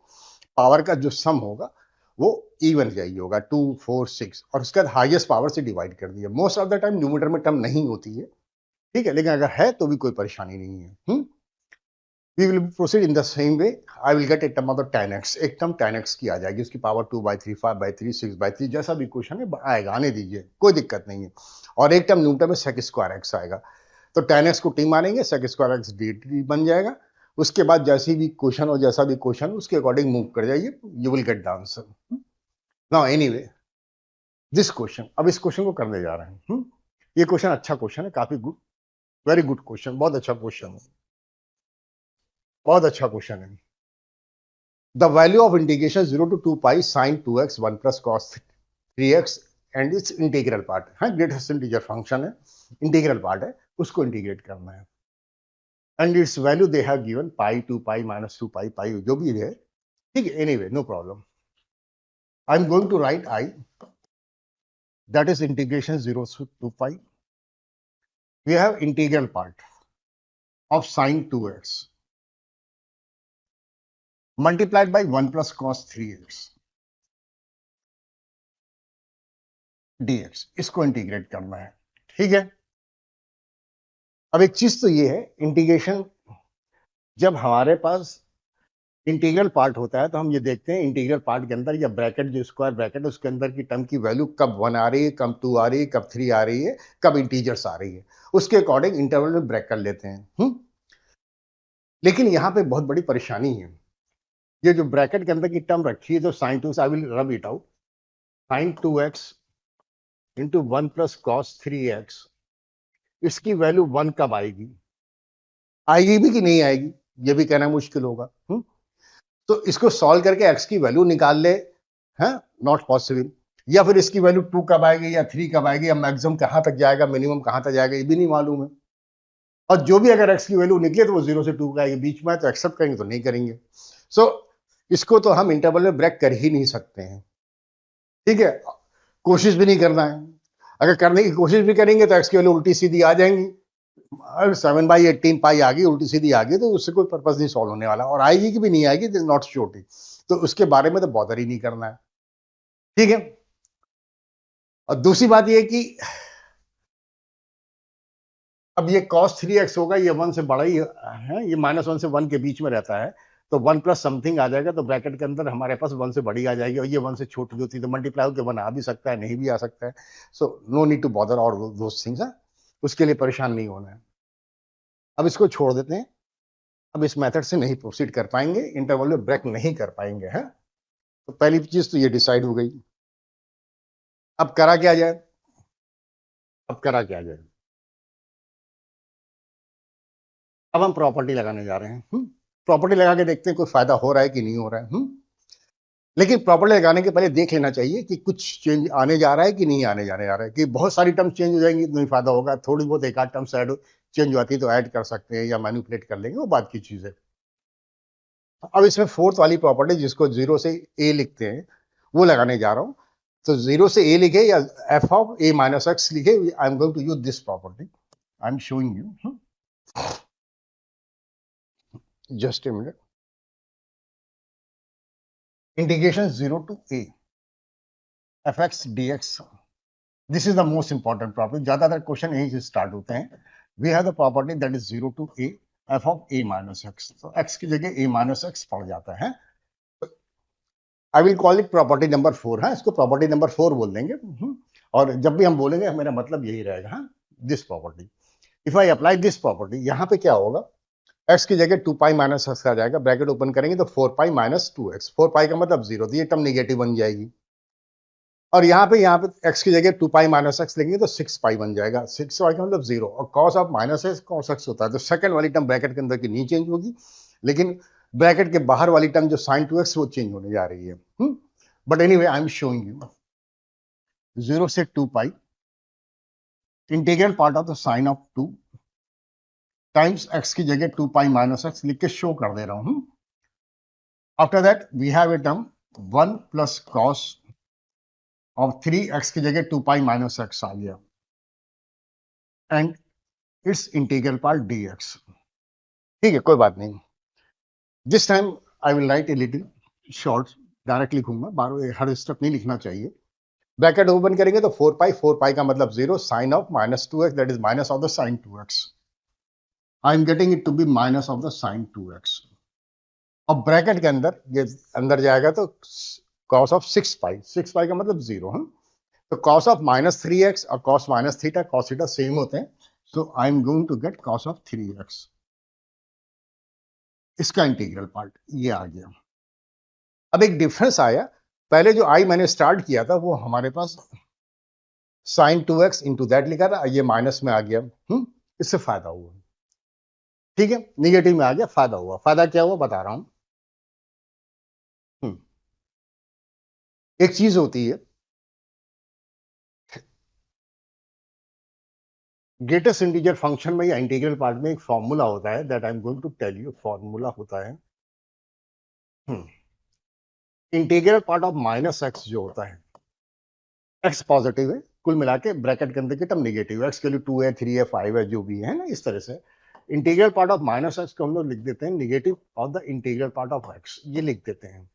पावर का जो सम होगा वो इवन चाहिए होगा, 2 4 6, और उसके बाद हाईएस्ट पावर से डिवाइड कर दिया। Most of the time numerator में टर्म नहीं होती है, ठीक है, लेकिन अगर है तो भी कोई परेशानी नहीं है। We will proceed in the same way. I will get a term of the tan x, एक टर्म tan x की आ जाएगी, उसकी पावर 2/3 5/3 6/3, जैसा भी क्वेश्चन है आएगा, आने दीजिए, कोई दिक्कत नहीं है। और एक टर्म न्यूटन में sec स्क्वायर x आएगा, तो tan x को टी मानेंगे, sec स्क्वायर x dt बन जाएगा। उसके बाद जैसी भी क्वेश्चन और जैसा भी क्वेश्चन उसके अकॉर्डिंग मूव कर जाइए, you will get the answer. Now anyway this question, अब इस क्वेश्चन को करने जा रहे हैं। ये क्वेश्चन अच्छा क्वेश्चन है, काफी गुड, वेरी गुड क्वेश्चन, बहुत अच्छा क्वेश्चन है, बहुत अच्छा क्वेश्चन है। The value of integration 0 to 2 pi sin 2x 1 plus cos 3x and its integral part है, ग्रेटेस्ट इंटीजर फंक्शन है, इंटीग्रल पार्ट है, उसको इंटीग्रेट करना है। And its value they have given pi 2 pi minus 2 pi pi जो भी है, ठीक है। Anyway no problem, I am going to write I, that is integration 0 to 2 pi, we have integral part of sin 2x multiplied by 1 plus cos 3x dx, इसको integrate करना है, ठीक है। अब एक चीज तो ये है, इंटीग्रेशन जब हमारे पास इंटीग्रल पार्ट होता है तो हम ये देखते हैं इंटीग्रल पार्ट के अंदर या ब्रैकेट, जो स्क्वायर ब्रैकेट उसके अंदर की टर्म की वैल्यू कब 1 आ रही है, कब 2 आ रही है, कब 3 आ रही है, कब इंटीजर्स आ रही है, उसके अकॉर्डिंग इंटरवल में ब्रेक कर लेते हैं। लेकिन यहाँ पे बहुत बड़ी परेशानी है, ये जो ब्रैकेट के अंदर की टर्म रखी है जो sine 2, I will rub it out, sine 2x into 1 plus cos 3x, इसकी वैल्यू 1 कब आएगी, आएगी भी कि नहीं आएगी, ये भी कहना मुश्किल होगा। तो इसको सॉल्व करके x की वैल्यू निकाल ले, है नॉट पॉसिबल। या फिर इसकी वैल्यू 2 कब आएगी या 3 कब आएगी, या मैक्सिमम कहां तक जाएगा, मिनिमम कहां तक जाएगा, ये भी नहीं मालूम है। और जो भी अगर x की वैल्यू निकले तो वो 0 से 2 का आएगी, बीच में तो एक्सेप्ट करेंगे तो नहीं करेंगे। सो इसको तो हम इंटरवल में ब्रेक कर ही नहीं सकते हैं, ठीक है, कोशिश भी नहीं करना है। अगर करने की कोशिश भी करेंगे तो x की वैल्यू उल्टी सीधी आ जाएंगी, 7/18 पाई आ गई, उल्टी सीधी आ गई, तो उससे कोई पर्पस नहीं सॉल्व होने वाला, और आएगी कि भी नहीं आएगी नॉट श्योर, तो उसके बारे में तो बॉदर ही नहीं करना है, ठीक है। और दूसरी बात यह कि अब ये cos 3x होगा, ये 1 से बड़ा ही है, ये -1 से 1 के बीच में रहता है, तो 1 प्लस समथिंग आ जाएगा, तो ब्रैकेट के अंदर हमारे पास 1 से बड़ी आ जाएगी, और ये 1 से छोटी होती है तो मल्टीप्लाई होकर 1 आ भी सकता है, नहीं भी आ सकता है। So no need to bother और दोस थिंग्स, उसके लिए परेशान नहीं होना है। अब इसको छोड़ देते हैं, अब इस मेथड से नहीं प्रोसीड कर पाएंगे, इंटरवल में ब्रेक नहीं कर पाएंगे, है। तो पहली चीज तो ये डिसाइड हो गई। अब करा क्या जाए, अब करा क्या जाए, अब हम प्रॉपर्टी लगाने जा रहे हैं। प्रॉपर्टी लगा के देखते हैं कोई फायदा हो रहा है कि नहीं हो रहा है। लेकिन प्रॉपर्टी लगाने के पहले देख लेना चाहिए कि कुछ चेंज आने जा रहा है कि नहीं आने जाने जा रहा है, कि बहुत सारी टर्म चेंज हो जाएंगी तो नहीं फायदा होगा, थोड़ी बहुत एक आध टर्म ऐड चेंज आती है तो ऐड कर सकते हैं या मैनिपुलेट कर लेंगे, वो बात की चीज है। अब इसमें फोर्थ वाली प्रॉपर्टी जिसको 0 से a लिखते हैं वो लगाने जा रहा हूं। तो 0 से a लिखे या f of a minus x लिखे, I am going to use this property, I am showing you, just a minute. Integration 0 to a fx dx, this is the most important property, ज्यादातर question यहीं से start होते हैं। We have the property that is 0 to a f of a minus x, तो x की जगह a minus x पड़ जाता है। I will call it property number 4, है, इसको property number 4 बोल देंगे। और जब भी हम बोलेंगे मेरा मतलब यही रहेगा, हाँ, this property. If I apply this property, यहाँ पे क्या होगा, x की जगह 2 पाई माइनस एक्स आ जाएगा, ब्रैकेट ओपन करेंगे तो 4 पाई माइनस 2x, 4 पाई का मतलब 0, तो ये टर्म निगेटिव बन जाएगी। और यहाँ पे x की जगह 2 पाई माइनस एक्स लेंगे तो 6 पाई बन जाएगा, 6 पाई का मतलब 0, और cos of minus x cos x होता है, तो सेकंड वाली टर्म ब्रैकेट के अंदर की नहीं चेंज होगी, लेकिन ब्रैकेट के बाहर वाली टर्म जो sin 2x वो चेंज होने जा रही है। But anyway I am showing you 0 से 2 pi integral part of the sine of 2 times x की जगह 2 पाई माइनस एक्स लिख के शो कर दे रहा हूं। After that we have a term 1 plus cos of 3x की जगह 2 पाई माइनस एक्स आ गया, and its integral part dx। ठीक है, कोई बात नहीं। This time I will write a little short, direct लिखूंगा, बार हर स्टेप नहीं लिखना चाहिए। ब्रैकेट ओपन करेंगे तो 4 पाई, 4 पाई का मतलब 0, sine of minus 2x, that is minus of the sine 2x। I am getting it to be minus of the sine 2x। अब ब्रैकेट के अंदर ये अंदर जाएगा तो cos ऑफ 6 पाई, 6 पाई का मतलब 0, तो cos ऑफ माइनस 3x और cos minus theta, cos theta same होते हैं, so I am going to get cos of 3x। इसका इंटीग्रल पार्ट ये आ गया। अब एक डिफरेंस आया, पहले जो आई मैंने स्टार्ट किया था वो हमारे पास साइन 2x इंटू दैट लिखा था, ये माइनस में आ गया। इससे फायदा हुआ, ठीक है, निगेटिव में आ गया, फायदा हुआ। फायदा क्या हुआ बता रहा हूं। एक चीज होती है ग्रेटेस्ट इंटीजर फंक्शन में या इंटीग्रल पार्ट में एक फॉर्मूला होता है, that I am going to tell you. Formula होता है integral part of minus x जो होता है, एक्स पॉजिटिव है, कुल मिला के ब्रैकेट के अंदर की टर्म निगेटिव है, एक्स के लिए 2 है 3 है 5 है जो भी है ना, इस तरह से integral part of minus x को हम लोग लिख देते हैं negative of the integral part of x, ये लिख देते हैं।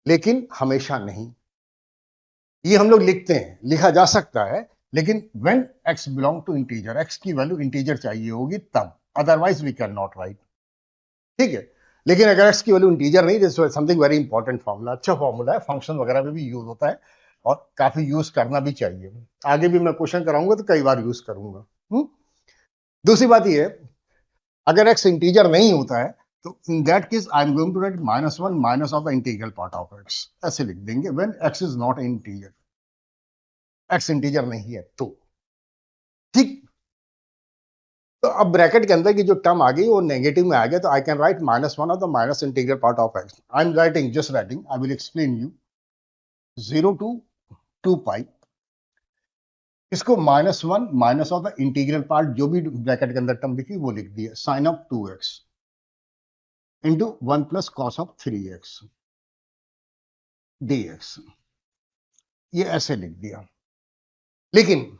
लेकिन हमेशा नहीं, ये हम लोग लिखते हैं, लिखा जा सकता है, लेकिन when x belong to integer, x की वैल्यू इंटीजर चाहिए होगी तब, otherwise we can not write. ठीक है, लेकिन अगर x की वैल्यू इंटीजर नहीं, this something very important formula, अच्छा फॉर्मूला है, फंक्शन वगैरह में भी यूज होता है और काफी यूज करना भी चाहिए। आगे भी मैं क्वेश्चन कराऊंगा तो कई बार यूज करूंगा। दूसरी बात ये है, अगर x इंटीजर नहीं होता है तो in that case I am going to write -1 minus of the integral part of x, ऐसे लिख देंगे when x is not an integer, x integer नहीं है तो। ठीक, तो अब ब्रैकेट के अंदर की जो टर्म आ गई वो नेगेटिव में आ गया, तो I can write -1 of the minus integral part of x। I am writing, just writing, I will explain you. 0 two 2 pi, इसको -1 minus of the integral part जो भी ब्रैकेट के अंदर टर्म लिखी वो लिख दिया, sine of 2x into 1 plus cos of 3x dx, ये ऐसे लिख दिया। लेकिन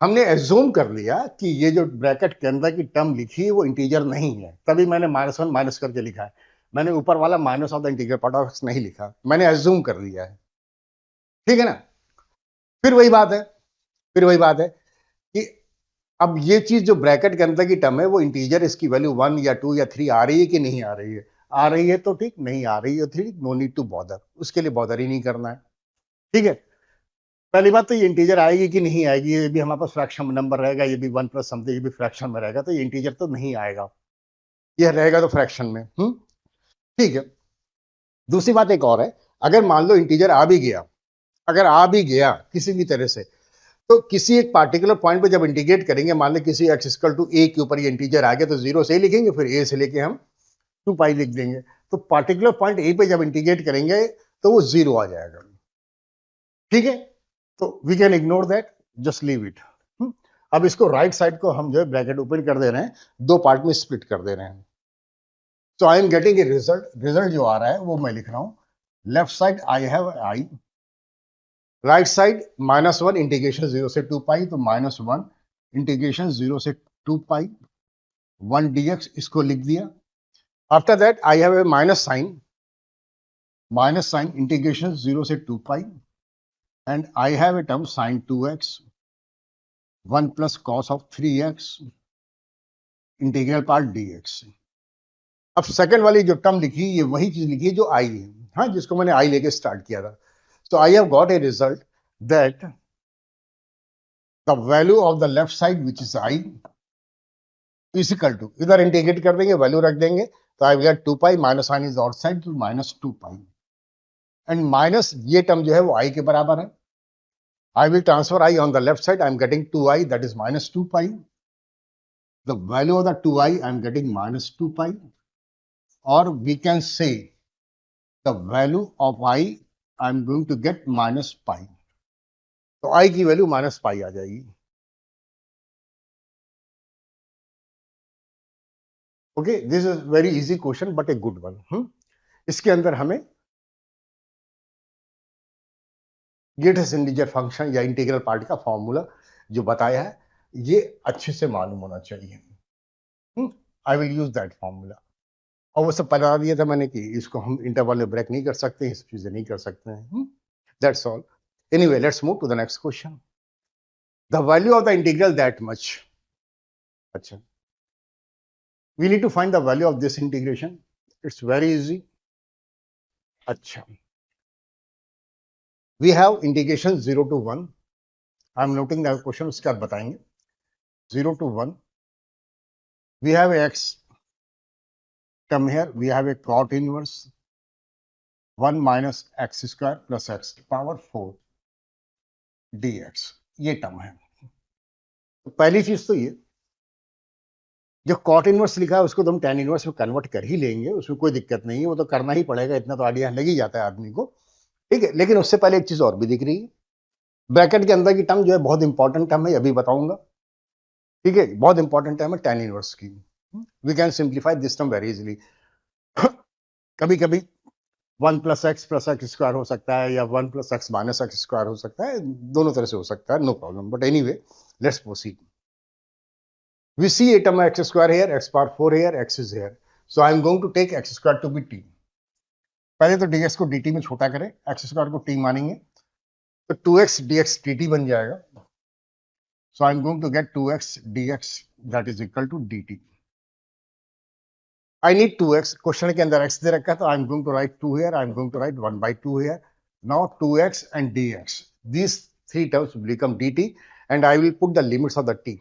हमने एज्यूम कर लिया कि ये जो ब्रैकेट के अंदर की टर्म लिखी है वो इंटीजर नहीं है, तभी मैंने -1 माइनस करके लिखा है, मैंने ऊपर वाला minus of the integral part of x नहीं लिखा, मैंने एज्यूम कर लिया है। ठीक है ना, फिर वही बात है, कि अब ये चीज जो ब्रैकेट के अंदर की टर्म है वो इंटीजर, इसकी वैल्यू 1 या 2 या 3 आ रही है कि नहीं आ रही है, आ रही है तो ठीक, नहीं आ रही है तो ठीक, नो नीड टू बॉदर, उसके लिए बॉदर ही नहीं करना है। ठीक है, पहली बात तो ये इंटीजर आएगी कि नहीं आएगी, ये भी हमारे पास फ्रैक्शन नंबर रहेगा, ये भी 1 प्लस समथिंग, ये भी फ्रैक्शन में रहेगा, तो ये इंटीजर तो नहीं आएगा, ये रहेगा तो फ्रैक्शन में। ठीक है, दूसरी बात एक और है, अगर मान लो इंटीजर आ भी गया, अगर आ भी गया किसी भी तरह से, तो किसी एक पार्टिकुलर पॉइंट पे जब इंटीग्रेट करेंगे, मान लो किसी x इक्वल टू a के ऊपर ये इंटीजर आ गया, तो 0 से लिखेंगे, फिर a से लेके हम 2 पाई लिख देंगे, तो पार्टिकुलर पॉइंट a पे जब इंटीग्रेट करेंगे तो वो 0 आ जाएगा। ठीक है, तो we can ignore that, just leave it. अब इसको राइट साइड को हम जो है ब्रैकेट ओपन कर दे रहे हैं, दो पार्ट में स्प्लिट कर दे रहे हैं, तो I am getting a result जो आ रहा है वो मैं लिख रहा हूं, left side I have I, right side -1 integration 0 से 2 पाई, तो -1 इंटीग्रेशन 0 से 2 पाई 1 dx, इसको लिख दिया। After that I have a minus sine integration 0 से 2 pi, and I have a term sin 2x 1 plus cos of 3x integral part dx। अब second वाली जो टर्म लिखी ये वही चीज लिखी जो आई है, हाँ, जिसको मैंने आई लेके स्टार्ट किया था। So I have got a result that the value of the left side which is I is equal to, इधर इंटीग्रेट कर देंगे, वैल्यू रख देंगे, तो I get 2 pi, minus sine is outside, तो माइनस 2 पाई, एंड माइनस ये term जो है वो आई के बराबर है. I will transfer I on the left side. I am getting 2i, that is minus 2 pi. The value of the 2i, I am getting minus 2 pi. Or we can say the value of I am going to get minus pi. तो I की value minus pi आ जाएगी. Okay, this is very easy question but a good one. इसके अंदर हमें greatest integer function या integral part का formula जो बताया है ये अच्छे से मालूम होना चाहिए. I will use that formula. और वो सब बता दिया था मैंने कि इसको हम इंटरवल में ब्रेक नहीं कर सकते, ये सब चीजें नहीं कर सकते हैं. That's all. Anyway, let's move to the next question. The value of the integral that much. अच्छा, we need to find the value of this integration. It's very easy. अच्छा, we have integration 0 to 1. I am noting the question, उसके बाद बताएंगे. 0 to 1, we have x term here, we have a cot inverse 1 minus x square plus x power 4 dx. ये term है. तो पहली चीज तो ये, जो कॉट इनवर्स लिखा है उसको तो हम tan इनवर्स में कन्वर्ट कर ही लेंगे, उसमें कोई दिक्कत नहीं है, वो तो करना ही पड़ेगा, इतना तो आइडिया लग ही जाता है आदमी को. ठीक है, लेकिन उससे पहले एक चीज और भी दिख रही है. ब्रैकेट के अंदर की टर्म जो है बहुत इंपॉर्टेंट टर्म है, अभी बताऊंगा. ठीक है, बहुत इंपॉर्टेंट टर्म है tan इनवर्स की. We can simplify this term very easily. कभी कभी 1 प्लस एक्स स्क्वायर हो सकता है, या 1 plus x minus x square हो सकता है, दोनों तरह से हो सकता है, no problem. But anyway, let's proceed. We see a term x square here, x power 4 here, x is here. So I am going to take x square to be t. पहले तो डीएक्स को dt में छोटा करें, x square को t मानेंगे, तो 2x dx dt बन जाएगा. So I am going to get 2x dx that is equal to dt. I need 2x. Question के अंदर x दे रखा है, तो I am going to write 2 here, I am going to write 1 by 2 here. Now 2x and dx, these three terms will become dt, and I will put the limits of the t.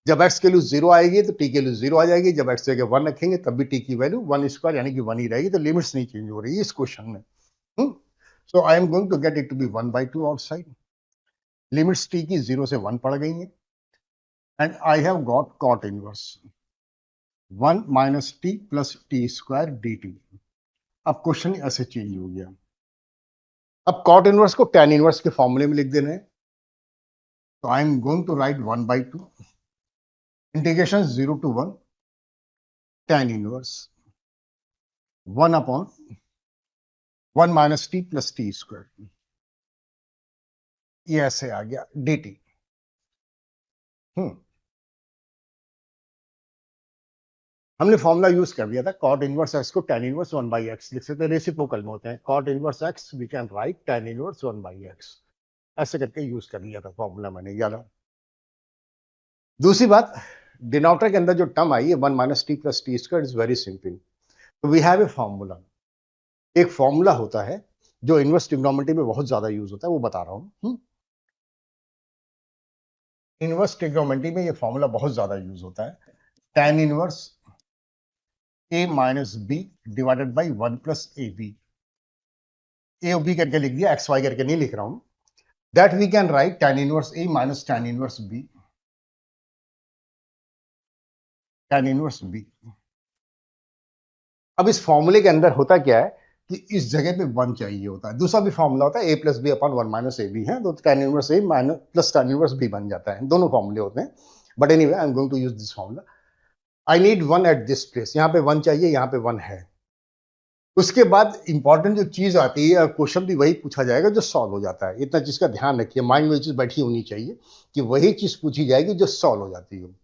जब x की value 0 आएगी तो t की value 0 आ जाएगी. जब x जगह 1 रखेंगे तब भी t की वैल्यू 1 स्क्वायर यानी कि 1 ही रहेगी. तो लिमिट्स नहीं चेंज हो रही है इस क्वेश्चन में. So I am going to get it to be 1 by 2 outside. Limits t की 0 से 1 पड़ गई है, and I have got cot inverse 1 minus t plus t square dt. अब क्वेश्चन ऐसे चेंज हो गया. अब कॉट इनवर्स को tan इनवर्स के फॉर्मूले में लिख देना है. तो I am going to write 1 by 2 integration 0 to 1 tan inverse 1 upon 1 minus t plus t square. ये ऐसे आ गया dt. हमने फॉर्मूला यूज कर दिया था, कॉट इनवर्स एक्स को tan इनवर्स 1 by x लिख सकते हैं, रेसिप्रोकल में होते हैं. Cot inverse x we can write tan inverse 1 by x, ऐसे करके यूज कर लिया था फॉर्मूला मैंने, याद है. दूसरी बात, डिनोमिनेटर के अंदर जो टर्म आई है 1 minus t plus t square is very simple. तो वी हैव ए फॉर्मूला. एक फॉर्मूला होता है जो इनवर्स ट्रिग्नोमेट्री में बहुत ज्यादा यूज होता है, वो बता रहा हूं. इनवर्स ट्रिग्नोमेट्री में ये फॉर्मूला बहुत ज्यादा यूज होता है. tan inverse a minus b divided by 1 plus ab. a और b करके लिख दिया, x y करके नहीं लिख रहा हूं. That we can write tan inverse a minus tan inverse b. tan inverse b. अब इस फॉर्मूले के अंदर होता क्या है कि इस जगह पे 1 चाहिए होता है. दूसरा भी फॉर्मूला होता है a plus b upon 1 minus ab है, तो tan inverse a minus plus tan inverse b बन जाता है. दोनों फॉर्मूले होते हैं. But anyway, I am going to use this formula. I need 1 at this place. यहाँ पे 1 चाहिए, यहाँ पे 1 है. उसके बाद इंपॉर्टेंट जो चीज आती है, क्वेश्चन भी वही पूछा जाएगा जो सॉल्व हो जाता है. इतना चीज का ध्यान रखिए, माइंड में चीज बैठी होनी चाहिए कि वही चीज पूछी जाएगी जो सॉल्व हो जाती है.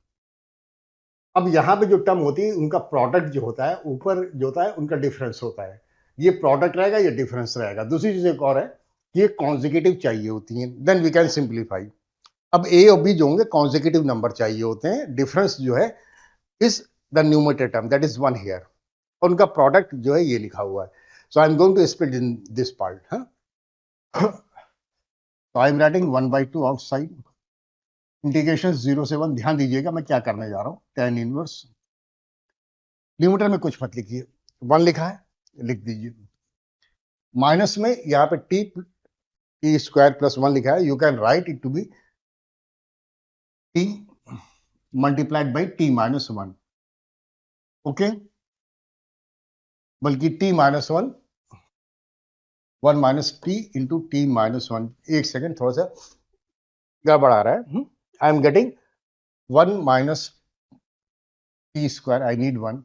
अब यहाँ पे जो टर्म होती है उनका प्रोडक्ट जो होता है, ऊपर जो होता है उनका डिफरेंस होता है. ये प्रोडक्ट रहेगा, ये डिफरेंस रहेगा. दूसरी चीज एक और है कि ये कॉन्जिक्यूटिव चाहिए होती है. Then we can simplify. अब ए और बी जो होंगे कॉन्जिक्यूटिव नंबर चाहिए होते हैं. डिफरेंस जो है is the numerator term, that is 1 here, और उनका प्रोडक्ट जो है ये लिखा हुआ है. So I am going to split in this part. तो I am writing 1/2 outside, integration 0 से 1। ध्यान दीजिएगा मैं क्या करने जा रहा हूँ, tan इनवर्स, लिमिटर में कुछ मत लिखिए, 1 लिखा है लिख दीजिए, माइनस में यहाँ पे टी स्क्वायर प्लस 1 लिखा है, you can write it to be T multiplied by T minus 1, okay, बल्कि T minus 1 1 minus T into T minus 1। एक सेकेंड, थोड़ा सा गड़बड़ आ रहा है, I am getting 1 minus T square, I need 1,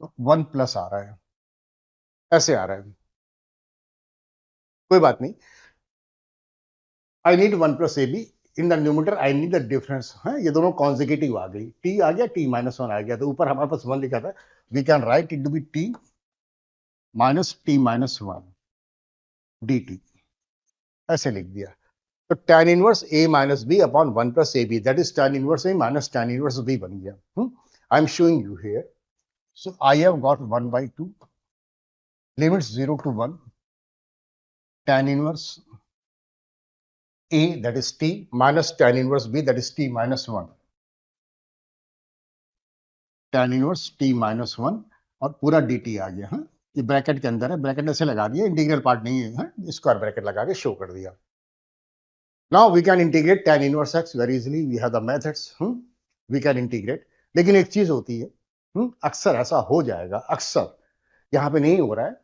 तो 1 प्लस आ रहा है, ऐसे आ रहा है, कोई बात नहीं, I need 1 plus a b, in the numerator I need the difference है, ये दोनों कॉन्जिक्यूटिव आ गई, टी आ गया, टी माइनस 1 आ गया, तो ऊपर हमारे पास 1 लिखा था, we can write it to be t minus t minus 1 d t, ऐसे लिख दिया। तो tan inverse a minus b upon 1 plus a b, that is tan inverse a minus tan inverse b बन गया। I am showing you here, so I have got 1/2 limits 0 to 1 tan inverse a that is t minus tan inverse b that is t minus 1, tan inverse t minus 1 और पूरा dt आ गया। हाँ, ये bracket के अंदर है, bracket ऐसे लगा दिया, इंटीग्रल पार्ट नहीं है, स्क्वायर ब्रैकेट लगा के शो कर दिया। Now we can integrate tan inverse x very easily, we have the methods, we can integrate। लेकिन एक चीज होती है, अक्सर ऐसा हो जाएगा, अक्सर, यहाँ पे नहीं हो रहा है,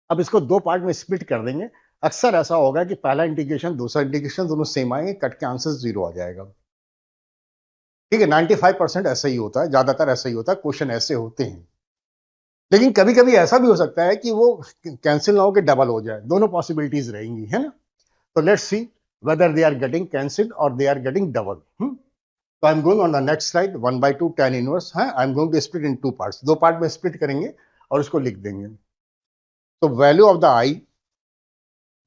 अब इसको दो पार्ट में स्प्लिट कर देंगे, अक्सर ऐसा होगा कि पहला इंटीग्रेशन दूसरा इंटीग्रेशन दोनों सेम आएंगे, कट के आंसर 0 आ जाएगा। ठीक है, 95% ऐसा ही होता है, ज्यादातर ऐसा ही होता है, क्वेश्चन ऐसे होते हैं। लेकिन कभी कभी ऐसा भी हो सकता है कि वो कैंसिल ना हो के डबल हो जाए, दोनों पॉसिबिलिटीज रहेंगी, है ना। तो let's see whether they are getting cancelled or they are getting double. So I'm going on the next slide, 1/2 tan inverse है, I'm going to split in two parts, दो पार्ट में स्प्लिट करेंगे और उसको लिख देंगे। तो वैल्यू ऑफ द आई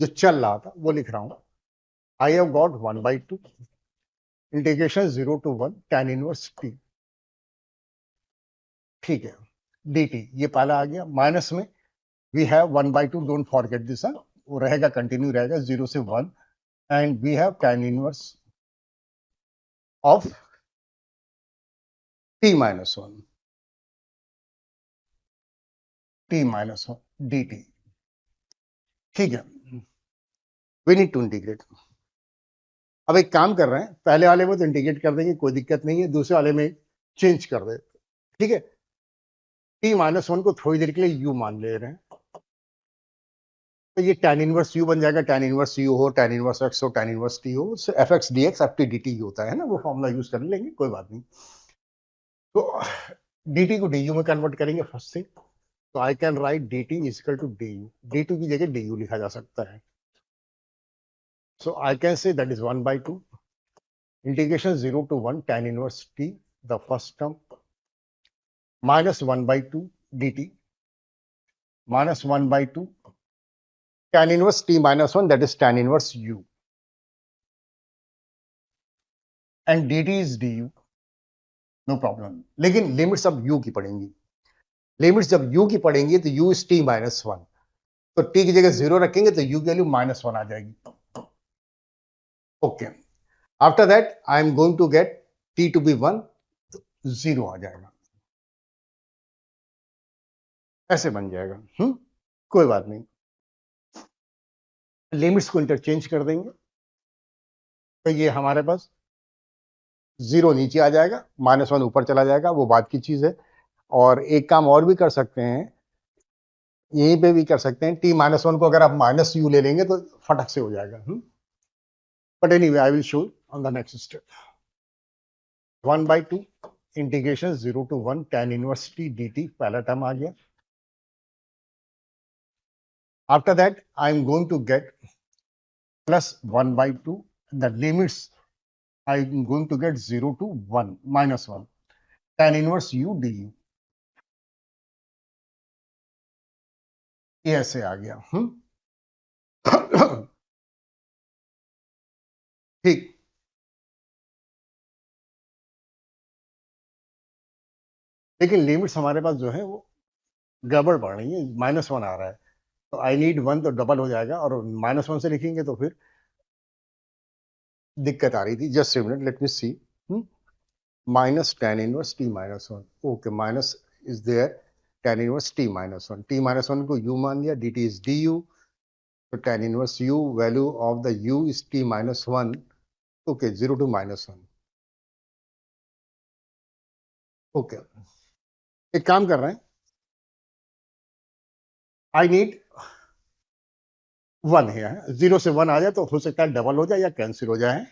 जो चल रहा था वो लिख रहा हूं, I have got 1/2 integration 0 to 1 tan inverse t, ठीक है, dt ये पहला आ गया, माइनस में we have 1/2, don't forget this, वो रहेगा, कंटिन्यू रहेगा 0 से 1, and we have tan inverse of t minus 1 dt, ठीक है, we need to integrate। अब एक काम कर रहे हैं, पहले वाले में तो इंटीग्रेट कर देंगे, कोई दिक्कत नहीं है, दूसरे वाले में चेंज कर दे, ठीक है, t माइनस 1 को थोड़ी देर के लिए u मान ले रहे हैं, तो ये tan इनवर्स u बन जाएगा, tan इनवर्स u हो, tan इनवर्स x हो, tan इनवर्स t हो, fx dx ft dt होता है ना, वो फॉर्मूला यूज कर लेंगे, कोई बात नहीं। तो dt को du में कन्वर्ट करेंगे फर्स्ट थिंग, तो I can write dt is equal to du की जगह du लिखा जा सकता है, so I can say that is 1/2 integration 0 to 1 tan inverse t, the first term, minus 1/2 dt minus 1/2 tan inverse t minus 1 that is tan inverse u, and dt is du, no problem. लेकिन limits अब u की पड़ेंगी, limits जब u की पड़ेंगी तो u is t minus 1, तो t की जगह 0 रखेंगे तो u की वैल्यू -1 आ जाएगी, okay. After that I am going to get t to be 1, तो 0 आ जाएगा, ऐसे बन जाएगा, कोई बात नहीं, लिमिट्स को इंटरचेंज कर देंगे, तो ये हमारे पास 0 नीचे आ जाएगा, -1 ऊपर चला जाएगा, वो बात की चीज है। और एक काम और भी कर सकते हैं, यहीं पे भी कर सकते हैं, t -1 को अगर आप -u ले लेंगे तो फटक से हो जाएगा, but anyway I will show on the next step. 1/2 integration 0 to 1 tan inverse t dt पहला टर्म आ गया, after that I am going to get plus 1/2, the limits I am going to get 0 to 1 -1 tan inverse u du, ये ऐसे आ गया, ठीक। लेकिन limits हमारे पास जो है वो गड़बड़ पड़ रही है, -1 आ रहा है, तो आई नीड 1 तो डबल हो जाएगा, और -1 से लिखेंगे तो फिर दिक्कत आ रही थी, just a minute, let me see. Minus tan inverse t minus one, okay, minus is there, tan inverse t minus one, t minus one को u मान लिया, dt इज du, तो tan inverse u, value of the u is t minus one, okay, 0 to -1, okay. एक काम कर रहे हैं, आई need 1 है, 0 से 1 आ जाए तो हो सकता है डबल हो जाए या कैंसिल हो जाए,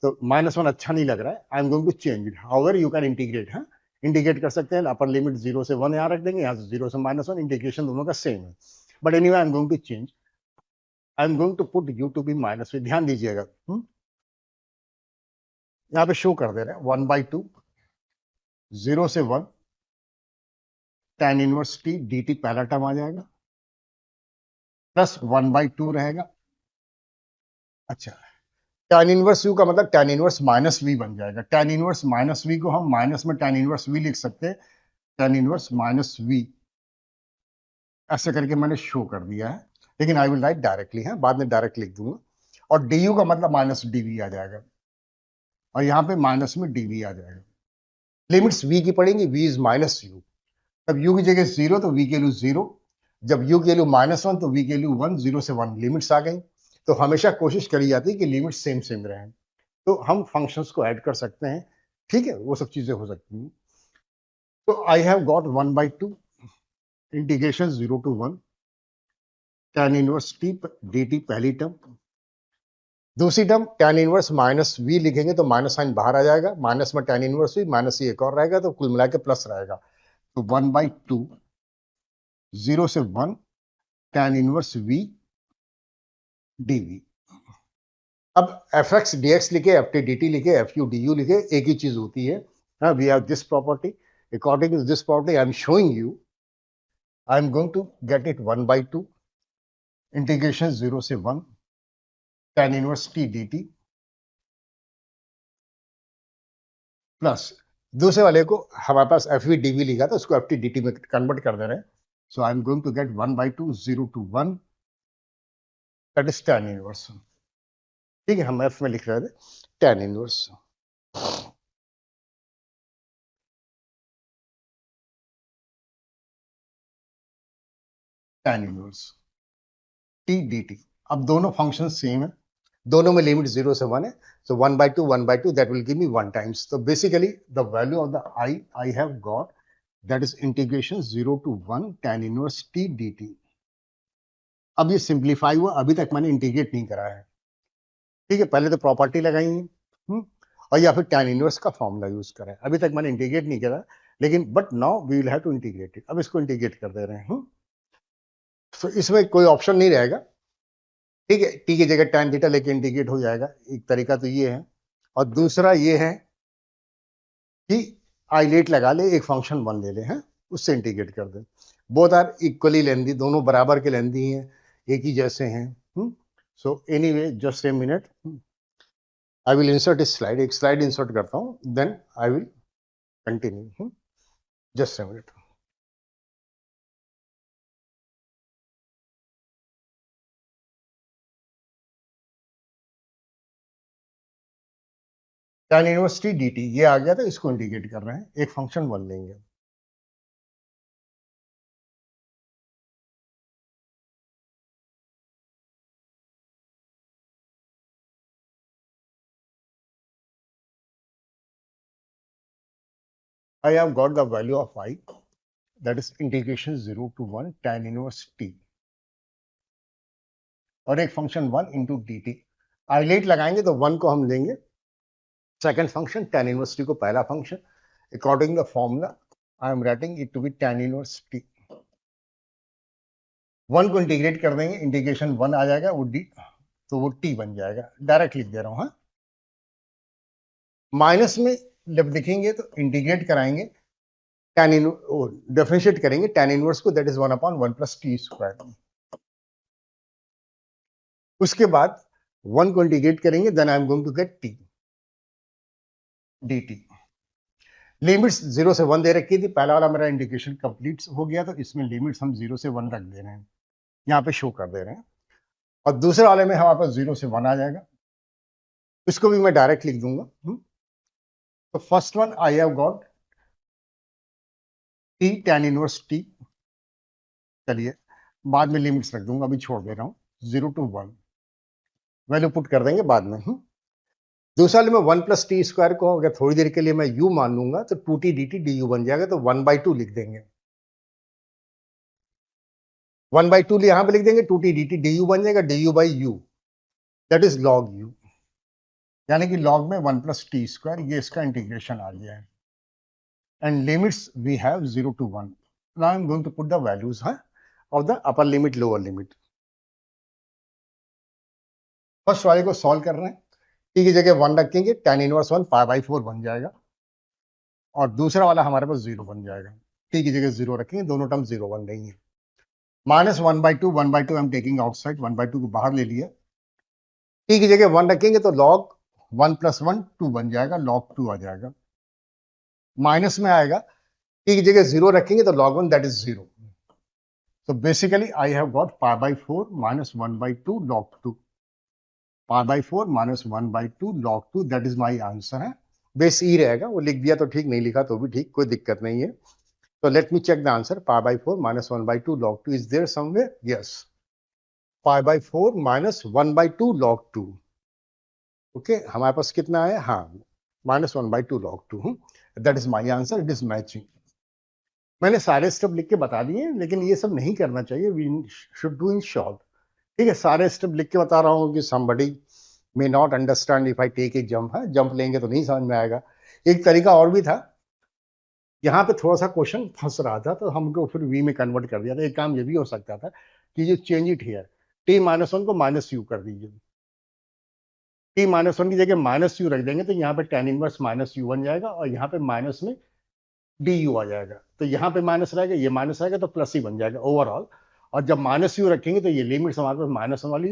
तो -1 अच्छा नहीं लग रहा है, I am going to change it, however you can integrate, है इंटीग्रेट कर सकते हैं, अपर लिमिट 0 से 1 यहाँ रख देंगे, यहाँ से 0 से -1, इंटीग्रेशन दोनों का सेम है, but anyway I am going to change, I am going to put u to be minus में, ध्यान दीजिएगा, यहाँ पे शो कर दे रहे हैं 1/2, 0 से 1 tan इनवर्स t dt पहला टर्म आ जाएगा, प्लस 1/2 रहेगा, अच्छा, tan इनवर्स u का मतलब tan इनवर्स माइनस वी बन जाएगा, tan इनवर्स माइनस वी को हम माइनस में tan इनवर्स वी लिख सकते हैं, tan इनवर्स माइनस वी, ऐसे करके मैंने शो कर दिया है, लेकिन आई विल राइट डायरेक्टली, है बाद में डायरेक्ट लिख दूंगा, और du का मतलब माइनस dv आ जाएगा, और यहाँ पे माइनस में dv आ जाएगा, लिमिट्स v की पड़ेंगी, v इज माइनस u, तब u की जगह 0 तो v की वैल्यू 0, जब u की वैल्यू -1 तो v की वैल्यू 1, 0 से 1 लिमिट्स आ गई, तो हमेशा कोशिश करी जाती है कि लिमिट सेम सेम रहें, तो हम फंक्शंस को ऐड कर सकते हैं, ठीक है, वो सब चीजें हो सकती हैं, तो आई have got 1/2 integration 0 to 1 tan inverse t dt पहली टर्म, दूसरी term tan inverse minus v लिखेंगे तो माइनस साइन बाहर आ जाएगा, माइनस में tan इनवर्स v, माइनस एक और रहेगा, तो कुल मिला के प्लस रहेगा, तो 1/2 0 से 1 tan इनवर्स v dv, अब एफ एक्स डी एक्स लिखे, एफ टी डी टी लिखे, एफ यू डी यू लिखे, एक ही चीज होती है, we have this property, according to this property I am showing you, I am going to get it 1/2 integration 0 से 1 tan inverse t dt plus दूसरे वाले को हमारे पास एफ वी डी वी लिखा था, उसको एफ टी डी टी में कन्वर्ट कर दे रहे हैं, so I am going to get 1/2 0 to 1 that is tan inverse, ठीक है, हम एफ में लिख रहे थे tan inverse, tan inverse t dt, अब दोनों फंक्शन सेम है, दोनों में लिमिट 0 से 1 है, so 1/2 that will give me 1 times, so basically the value of the I have got, that is integration 0 to 1 tan inverse t dt, अब ये simplify हुआ, अभी तक मैंने इंटीग्रेट नहीं करा है, ठीक है, पहले तो प्रॉपर्टी लगाई है, और या फिर tan इनवर्स का फॉर्मूला यूज करा है, अभी तक मैंने इंटीग्रेट नहीं करा, लेकिन but now we will have to integrate it, अब इसको इंटीग्रेट कर दे रहे हैं, तो इसमें कोई ऑप्शन नहीं रहेगा, ठीक है, टी की जगह tan थीटा लेके इंटीग्रेट हो जाएगा, एक तरीका तो ये है, और दूसरा ये है कि आइलेट लगा ले, एक फंक्शन 1 ले ले, हैं, उससे इंटीग्रेट कर दे, बोथ आर इक्वली लेंदी, दोनों बराबर के लेंदी हैं, एक ही जैसे हैं, so anyway just a minute, I will insert इस स्लाइड, एक स्लाइड इंसर्ट करता हूं, then I will continue, just a minute, tan inverse t dt ये आ गया था, इसको इंटीग्रेट कर रहे हैं, एक फंक्शन 1 लेंगे, I have got the value of I, that is integration 0 to 1 tan inverse t, और एक function 1 into d t, ILATE लगाएंगे तो 1 को हम लेंगे, second function tan inverse t को पहला function, according the formula I am writing it to be tan inverse t, 1 को इंटीग्रेट कर देंगे, इंटीग्रेशन 1 आ जाएगा, वो डी, तो वो t बन जाएगा, डायरेक्ट लिख दे रहा हूं, हाँ, माइनस में जब लिखेंगे तो इंटीग्रेट कराएंगे, tan इन डिफरेंशिएट करेंगे tan इनवर्स को, that is 1/1 plus t square, उसके बाद 1 को इंटीग्रेट करेंगे, then I am going to get t dt, limits 0 से 1 दे रखी थी, पहला वाला मेरा इंटीग्रेशन कंप्लीट हो गया, तो इसमें लिमिट्स हम 0 से 1 रख दे रहे हैं, यहाँ पे शो कर दे रहे हैं, और दूसरे वाले में हमारे पास 0 से 1 आ जाएगा, इसको भी मैं डायरेक्ट लिख दूंगा। तो first one I have got T tan inverse T. चलिए बाद में लिमिट्स रख दूंगा, अभी छोड़ दे रहा हूं 0 to 1, वैल्यू पुट कर देंगे बाद में। दूसरा वाले में 1 प्लस टी स्क्वायर को अगर थोड़ी देर के लिए मैं u मान लूंगा तो 2t dt du बन जाएगा, तो 1/2 लिख देंगे। 1/2 यहां पे लिख देंगे, 2t dt du बन जाएगा, du by u, that is log u, यानी कि log में 1 प्लस टी स्क्वायर, ये इसका इंटीग्रेशन आ गया है। And limits we have 0 to 1। Now I am going to put the values of the upper limit lower limit. First वाले को सॉल्व कर रहे हैं, टी की जगह 1 रखेंगे, tan इनवर्स 1 π/4 बन जाएगा, और दूसरा वाला हमारे पास 0 बन जाएगा। टी की जगह 0 रखेंगे, दोनों टर्म 0 बन रही है। Minus 1/2, 1/2 I am taking outside, 1/2 को बाहर ले लिया। टी की जगह 1 रखेंगे तो log 1 + 1 2 बन जाएगा, log 2 आ जाएगा। माइनस में आएगा, टी की जगह 0 रखेंगे तो log 1 that is 0। So basically I have got π/4 minus 1/2 log 2, π/4 minus 1/2 log 2, that is my answer है। बेस ई रहेगा, वो लिख दिया तो ठीक, नहीं लिखा तो भी ठीक, कोई दिक्कत नहीं है। तो let me check the answer, π/4 minus 1/2 log 2 is there somewhere? Yes, π/4 minus 1/2 log 2। Okay, हमारे पास कितना है? हाँ, -1/2 log 2, that is my answer, it is matching. मैंने सारे स्टेप लिख के बता दिए, लेकिन ये सब नहीं करना चाहिए, we should do in short. ठीक है, सारे स्टेप लिख के बता रहा हूँ कि somebody may not understand if I take a jump है, जंप लेंगे तो नहीं समझ में आएगा। एक तरीका और भी था, यहाँ पे थोड़ा सा क्वेश्चन फंस रहा था तो हमको फिर वी में कन्वर्ट कर दिया था। एक काम ये भी हो सकता था कि ये चेंज इट हियर, t-1 को -u कर दीजिए, t-1 की जगह -u रख देंगे तो यहाँ पे tan इनवर्स -u बन जाएगा, और यहाँ पे माइनस में du आ जाएगा, तो यहाँ पे माइनस रहेगा, ये माइनस रहेगा तो प्लस ही बन जाएगा ओवरऑल। और जब -u रखेंगे तो ये लिमिट्स हमारे पास -1 वाली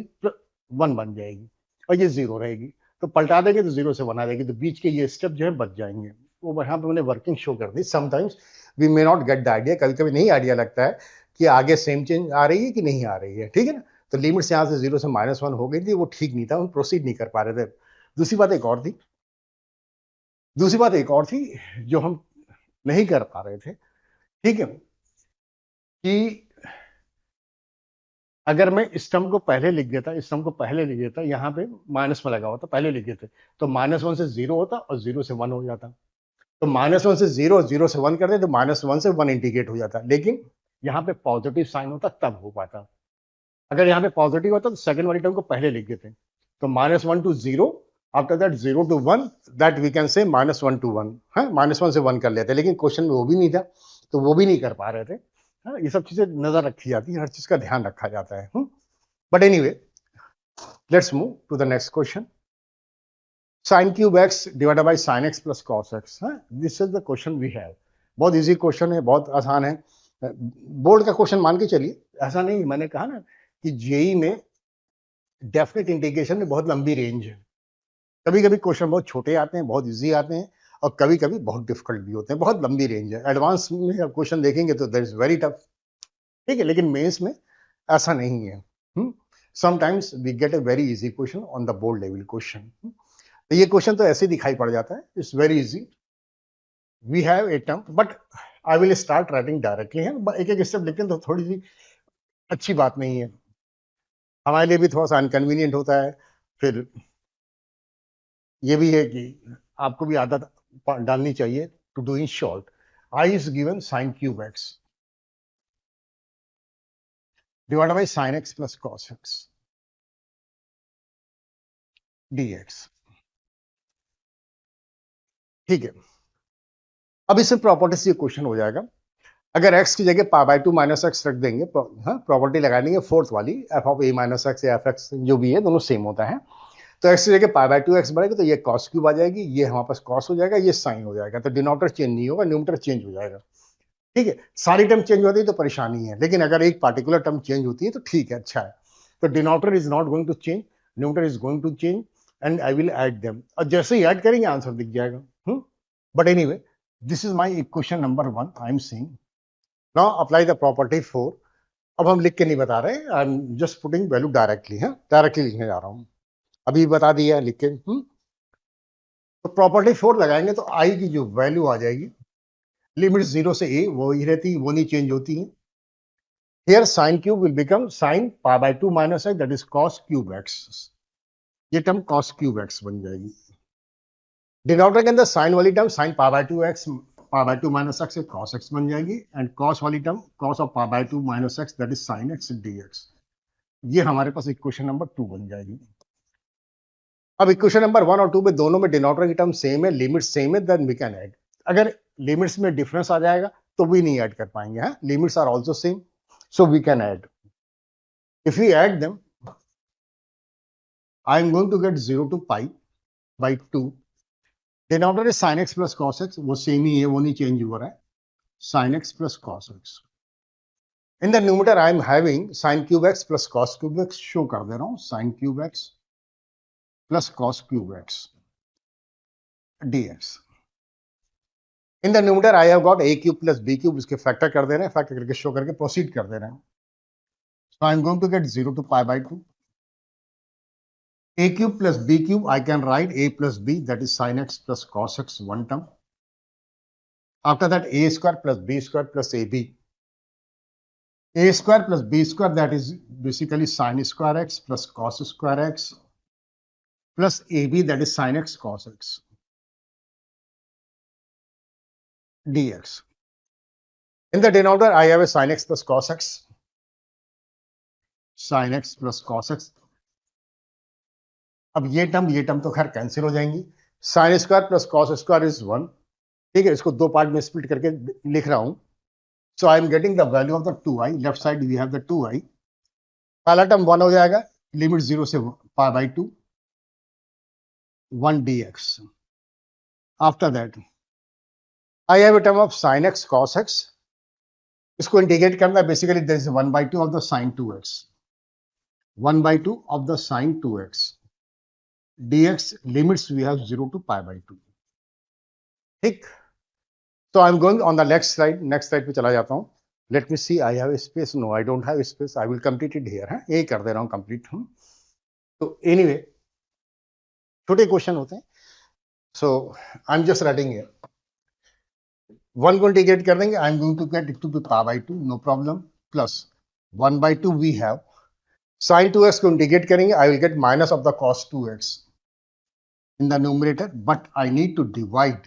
1 बन जाएगी, और ये 0 रहेगी, तो पलटा देंगे तो 0 से 1 आ जाएगी, तो बीच के ये स्टेप जो है बच जाएंगे। वो यहाँ पे मैंने वर्किंग शो कर दी। Sometimes we may not get the idea, कभी कभी नहीं आइडिया लगता है कि आगे सेम चेंज आ रही है कि नहीं आ रही है, ठीक है ना। तो लिमिट्स यहाँ से 0 से -1 हो गई थी, वो ठीक नहीं था, हम प्रोसीड नहीं कर पा रहे थे। दूसरी बात एक और थी जो हम नहीं कर पा रहे थे, ठीक है, कि अगर मैं इस टर्म को पहले लिख देता, यहाँ पे माइनस में लगा होता, पहले लिख देते, तो -1 से 0 होता और 0 से 1 हो जाता। तो -1 से 0, 0 से 1 करते तो -1 से 1 इंटीग्रेट हो जाता, लेकिन यहाँ पे पॉजिटिव साइन होता तब हो पाता। अगर यहाँ पे पॉजिटिव होता तो सेकंड वाली टर्म को पहले लिख देते, तो -1 to 0, after that 0 to 1, that we can say -1 to 1 है, -1 से 1 कर लेते, लेकिन क्वेश्चन में वो भी नहीं था, तो वो भी नहीं कर पा रहे थे। हाँ, ये सब चीजें नजर रखी जाती है, हर चीज का ध्यान रखा जाता है। But anyway, let's move to the next question. sin cube x divided by sin x plus cos x, this is the question we have. बहुत इजी क्वेश्चन है, बहुत आसान है, बोर्ड का क्वेश्चन मान के चलिए। ऐसा नहीं, मैंने कहा ना कि जेई में डेफिनेट इंटीग्रेशन में बहुत लंबी रेंज है, कभी कभी क्वेश्चन बहुत छोटे आते हैं, बहुत इजी आते हैं, और कभी कभी बहुत डिफिकल्ट भी होते हैं, बहुत लंबी रेंज है। एडवांस में आप क्वेश्चन देखेंगे तो दैट इज वेरी टफ, ठीक है, लेकिन मेंस में ऐसा नहीं है। Sometimes we get a very easy question on the board level question. तो ये क्वेश्चन तो ऐसे दिखाई पड़ जाता है, it's very easy. We have a term, but I will start writing directly है, एक एक स्टेप लिखते हैं तो थोड़ी सी अच्छी बात नहीं है, हमारे लिए भी थोड़ा सा अनकन्वीनियंट होता है। फिर ये भी है कि आपको भी आदत डालनी चाहिए to do in short. I is given sin cube x divided by sin x plus cos x dx, ठीक है। अब इससे प्रॉपर्टी से क्वेश्चन हो जाएगा, अगर x की जगह π/2 माइनस एक्स रख देंगे, प्रॉपर्टी लगा देंगे फोर्थ वाली, F of A minus x या एफ एक्स जो भी है दोनों सेम होता है, तो x की जगह π/2 x बढ़ेगा तो ये cos क्यूब आ जाएगी, ये हमारे पास cos हो जाएगा, ये साइन हो जाएगा, तो डिनोमिनेटर चेंज नहीं होगा, न्यूमरेटर चेंज हो जाएगा, ठीक है। सारी टर्म चेंज होती है तो परेशानी है, लेकिन अगर एक पार्टिकुलर टर्म चेंज होती है तो ठीक है, अच्छा है। तो denominator is not going to change, numerator is going to change, and I will add them, और जैसे ही ऐड करेंगे आंसर दिख जाएगा। But anyway, this is my equation number 1 I am seeing. Now apply the property 4। अब हम लिख के नहीं बता रहे, I am just putting value directly, directly लिखने जा रहा हूँ, अभी बता दिया लिख के। तो प्रॉपर्टी 4 लगाएंगे तो आई की जो वैल्यू आ जाएगी, लिमिट 0 से a वो ही रहती, वो नहीं चेंज होती है। Here sine cube will become sine pi by 2 minus x, that is cos cube x. ये टर्म कॉस क्यूब एक्स बन जाएगी। डिनोमिनेटर के अंदर साइन वाली term sine pi by 2 x, pi by 2 minus x cos x बन जाएगी, and cos वाली term cos of pi by 2 minus x, that is sine x dx। ये हमारे पास इक्वेशन नंबर 2 बन जाएगी। अब इक्वेशन नंबर 1 और 2 में दोनों में डिनोमिनेटर की टर्म सेम है, लिमिट सेम है, देन वी कैन ऐड। अगर लिमिट्स में डिफरेंस आ जाएगा तो वी नहीं ऐड कर पाएंगे। हाँ, limits are also same, so we can add. If we add them, I am going to get 0 to pi by 2। Denominator is sine x plus cos x, वो same ही है, वो नहीं चेंज हो रहा है, sine x plus cos x. In the numerator I am having sine cube x plus cos cube x, show कर दे रहा हूं, sine cube x plus cos cube x dx। In the numerator I have got a cube plus b cube, इसके factor कर दे रहे हैं, factor करके शो करके प्रोसीड कर दे रहे हैं। So I am going to get 0 to pi by 2। a cube plus b cube, I can write a plus b, that is sin x plus cos x, one term. After that, a square plus b square plus ab. A square plus b square, that is basically sin square x plus cos square x plus ab, that is sin x cos x dx. In the denominator, I have a sin x plus cos x, sin x plus cos x. अब ये term तो खैर cancel हो जाएंगी। Sine square plus cos square is 1, ठीक है, इसको दो पार्ट में स्प्लिट करके लिख रहा हूं। So I am getting the value of the 2i, left side we have the 2i। पहला टर्म 1 हो जाएगा, लिमिट 0 से pi by 2, 1 dx। After that I have a term of sin x cos x, इसको integrate करना है, basically there is 1/2 of the sin 2x, 1/2 of the sin 2x dx, limits we have 0 to pi by 2, ठीक। So I'm going on the next slide पे चला जाता हूँ। Let me see, I have a space. No, I don't have a space. I will complete it here. यही कर दे रहा हूँ complete। तो anyway, छोटे क्वेश्चन होते हैं। So I'm just writing here. 1 को इंटीग्रेट कर देंगे, I'm going to get it to be pi by 2, no problem, plus 1/2 we have sin 2x को इंटीग्रेट करेंगे, I will get minus of the cos 2x in the numerator, but I need to divide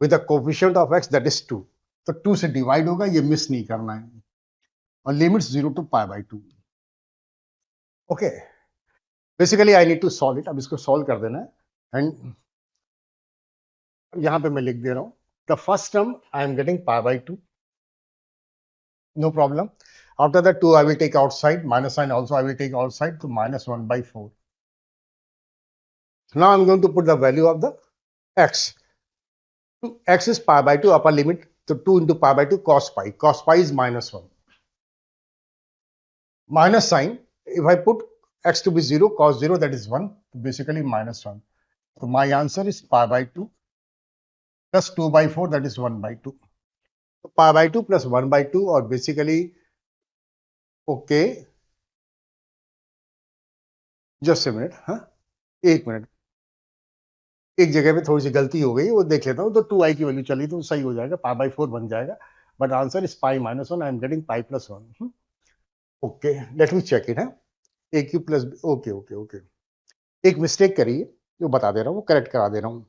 with the coefficient of x, that is 2। तो 2 से divide होगा, ये miss नहीं करना है, और limits 0 to pi by 2। Okay, basically I need to solve it. अब इसको सॉल्व कर देना है, एंड यहां पे मैं लिख दे रहा हूं, the first term I am getting pi by 2, no problem. After that 2 I will take outside, minus sine also I will take outside, तो -1/4। Now I am going to put the value of the x। x is pi by 2 upper limit, so 2 into pi by 2 cos pi, cos pi is -1, minus sign, if I put x to be 0, cos 0, that is 1, basically -1, so my answer is pi by 2 plus 2/4, that is 1/2, so pi by 2 plus 1/2, or basically, okay, just a minute, हाँ, एक minute, एक जगह पे थोड़ी सी गलती हो गई, वो देख लेता हूँ, तो 2i की वैल्यू चली तो सही हो जाएगा, पाई बाई 4 बन जाएगा, but answer is pi -1, I am getting pi plus 1। Okay, let me check it है, a cube plus, okay okay okay, एक मिस्टेक करी है, जो बता दे रहा हूँ, वो करेक्ट करा दे रहा हूँ।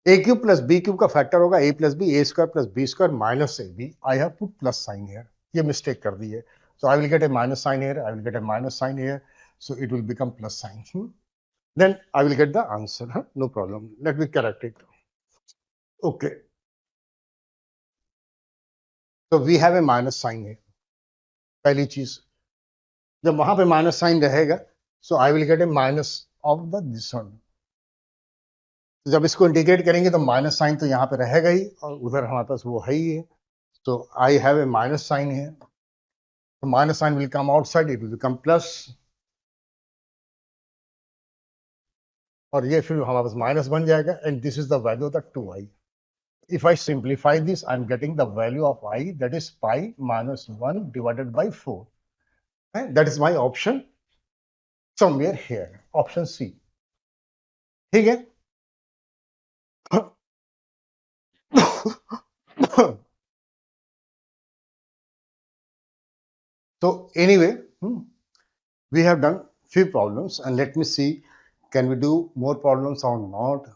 A cube plus b cube का फैक्टर होगा a plus b, a square plus b square minus a b, I have put plus sine here, ये मिस्टेक कर दी है, so I will get a minus sign here, I will get a minus sign here, so it will become plus sign, then I will get the answer, no problem, let me correct it। okay, so we have a minus sign here, पहली चीज, जब वहां पे minus sign रहेगा, so I will get a minus of the this one, जब इसको integrate करेंगे तो माइनस साइन तो यहाँ पे रहेगा ही, और उधर हमारे पास वो है ही है, so I have a minus sign here, so minus sign will come outside, it will become plus, और ये फिर हमारे पास माइनस बन जाएगा, and this is the value of the 2i। if I simplify this, I'm getting the value of I, that is pi -1 divided by 4, and that is my option somewhere here, option C, ठीक है। So anyway, we have done few problems, and let me see, can we do more problems or not?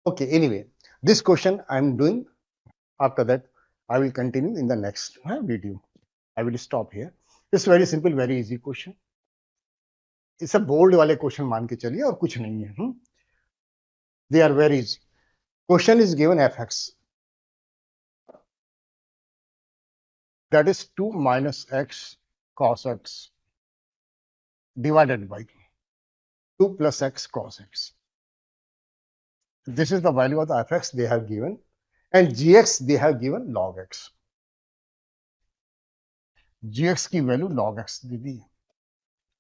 Okay, anyway, this question I'm doing. After that, I will continue in the next video. I will stop here. It's very simple, very easy question. It's a bold वाले question मान के चलिए और कुछ नहीं है. They are very easy. Question is given fx, that is 2 minus x cos x divided by 2 plus x cos x. This is the value of the fx they have given, and gx they have given log x. gx की value log x दे दी.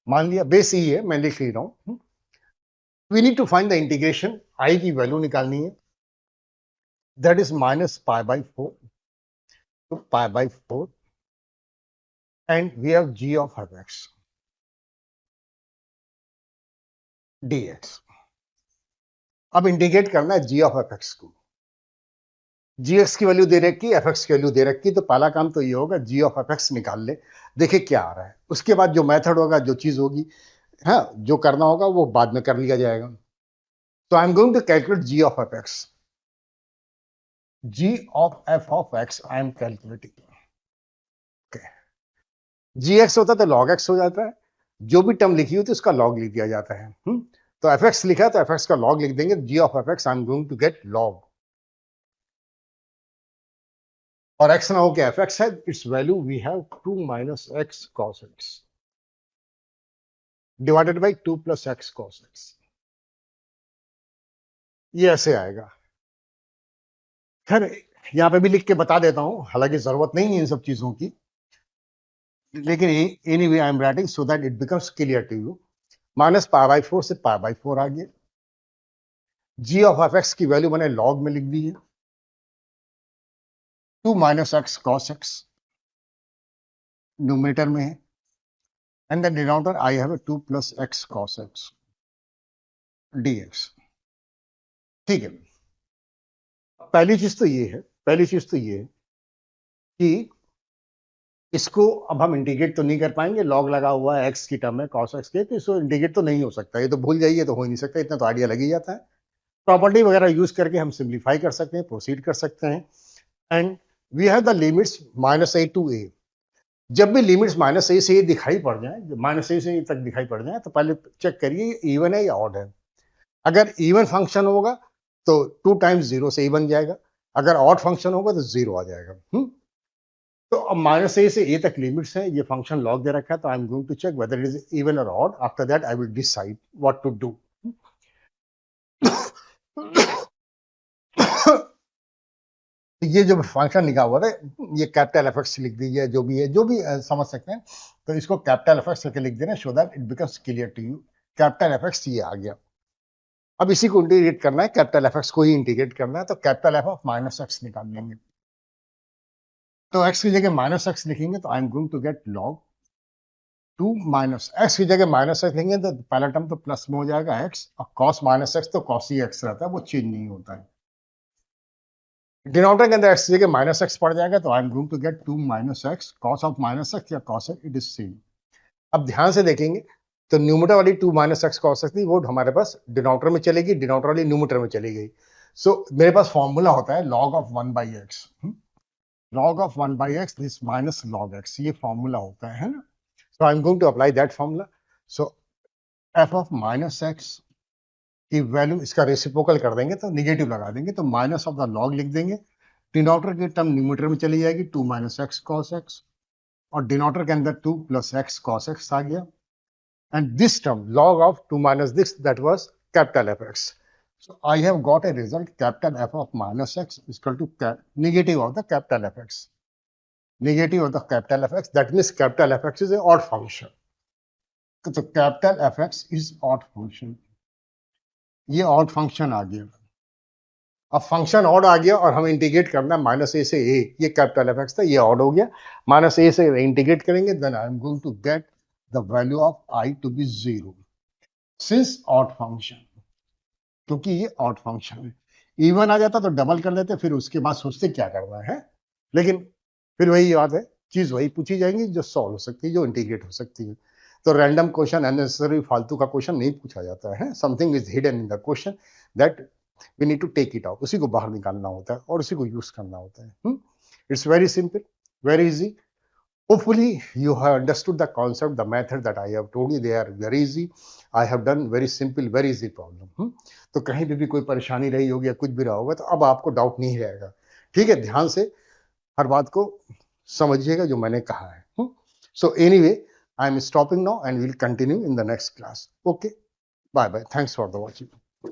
मान लिया base ई है, मैं लिख ले रहा हूं. We need to find the integration. I की वैल्यू निकालनी है. That is minus pi by 4 to pi by 4, and we have g of fx dx. अब इंटीग्रेट करना है g of fx को. gx की वैल्यू दे रखी, fx की वैल्यू दे रखी, तो पहला काम तो ये होगा g of fx निकाल ले, देखिए क्या आ रहा है. उसके बाद जो मेथड होगा, जो चीज होगी, हाँ, जो करना होगा वो बाद में कर लिया जाएगा. तो I am going to calculate g of fx. g of f of x I am calculating. Okay. gx होता तो log x हो जाता है. जो भी टर्म लिखी होती है उसका log लिख दिया जाता है. तो fx लिखा है तो fx का log लिख देंगे. g of fx I am going to get log. और x ना हो के fx है, its value we have 2 minus x cos x divided by 2 plus x cos x. ये ऐसे आएगा. खैर यहां पे भी लिख के बता देता हूं, हालांकि जरूरत नहीं है इन सब चीजों की, लेकिन anyway I am writing so that it becomes clear to you. Minus pi by 4 से पाई बाई 4 आ गया. g of fx की वैल्यू मैंने log में लिख दी है. 2 minus x cos x numerator में है, and the denominator I have 2 plus x cos x dx. ठीक है. पहली चीज तो ये है कि इसको अब हम इंटीग्रेट तो नहीं कर पाएंगे. लॉग लगा हुआ है x की टर्म में cos x के, तो इसको इंटीग्रेट तो नहीं हो सकता. ये तो भूल जाइए, तो हो ही नहीं सकता. इतना तो आइडिया लग ही जाता है. प्रॉपर्टी वगैरह यूज करके हम सिंप्लीफाई कर सकते हैं, प्रोसीड कर सकते हैं. And we have the limits -a to a. जब भी लिमिट्स -a से a दिखाई पड़ जाए, -a से a तक दिखाई पड़ जाए, तो पहले चेक करिए इवन है या ऑड है. अगर इवन फंक्शन होगा तो 2 times 0 से a बन जाएगा. अगर ऑड फंक्शन होगा तो 0 आ जाएगा. तो अब -a से a तक लिमिट्स है. ये फंक्शन लॉग दे रखा है, तो I am going to check whether it is even और odd. After that I will decide what to do. ये जो फंक्शन लिखा हुआ है, ये कैपिटल एफएक्स लिख दीजिए, जो भी समझ सकते हैं, तो इसको कैपिटल एफएक्स करके लिख देना, so that it becomes clear to you. Capital f x ये आ गया. अब इसी को इंटीग्रेट करना है, कैपिटल एफएक्स को ही इंटीग्रेट करना है, तो capital F of minus x निकाल लेंगे. तो एक्स की जगह माइनस एक्स लिखेंगे तो I am going to get log 2 minus x की जगह माइनस एक्स लिखेंगे तो पहला टर्म तो प्लस में हो जाएगा एक्स, और कॉस माइनस एक्स तो कॉस ही एक्स रहता है, वो चेंज नहीं होता है. डिनोमिनेटर के अंदर एक्स की जगह माइनस एक्स पड़ जाएगा, तो I am going to get 2 minus x cos of minus x या cos x, it is same. अब ध्यान से देखेंगे तो न्यूमरेटर वाली 2 माइनस एक्स कॉस एक्स थी, वो हमारे पास डिनोमिनेटर में चलेगी, डिनोमिनेटर वाली न्यूमरेटर में चली गई. सो मेरे पास फॉर्मूला होता है log of 1 by x. log of 1 by x this minus log x, ये फॉर्मूला होता है ना. So I am going to apply that formula. So f of minus x की वैल्यू इसका रेसिप्रोकल कर देंगे, तो निगेटिव लगा देंगे, तो माइनस ऑफ द लॉग लिख देंगे. डिनोमिनेटर की टर्म न्यूमरेटर में चली जाएगी, 2 माइनस एक्स कॉस एक्स, और डिनोमिनेटर के अंदर 2 प्लस एक्स कॉस एक्स आ गया. And this term log of 2 minus this, that was capital Fx. So I have got a result capital F of minus x is equal to negative of the capital Fx. Negative of the capital Fx, that means capital Fx is a odd function. So capital Fx is odd function. ये odd function आ गया. अब function odd आ गया और हम integrate करना minus ए से ए, ये capital FX था, ये ऑड हो गया. माइनस ए से इंटीग्रेट करेंगे, then I am going to get the value of I to be 0 since odd function, क्योंकि ये odd function है. इवन आ जाता तो डबल कर देते, फिर उसके बाद सोचते क्या करना है। लेकिन फिर वही बात है, चीज वही पूछी जाएंगी जो सॉल्व हो सकती है, जो इंटीग्रेट हो सकती है। तो रैंडम क्वेश्चन, अननेसेसरी फालतू का क्वेश्चन नहीं पूछा जाता है। Something is hidden in the question that we need to take it out, उसी को बाहर निकालना होता है और उसी को यूज करना होता है। It's very simple, very easy. Hopefully you have understood the concept, the method that I have told you. They are very easy. I have done very simple, very easy problem. तो कहीं भी कोई परेशानी रही होगी या कुछ भी रहा होगा तो अब आपको डाउट नहीं रहेगा। ठीक है, ध्यान से हर बात को समझिएगा जो मैंने कहा है। So anyway, I am stopping now and will continue in the next class. Okay, bye bye, thanks for the watching.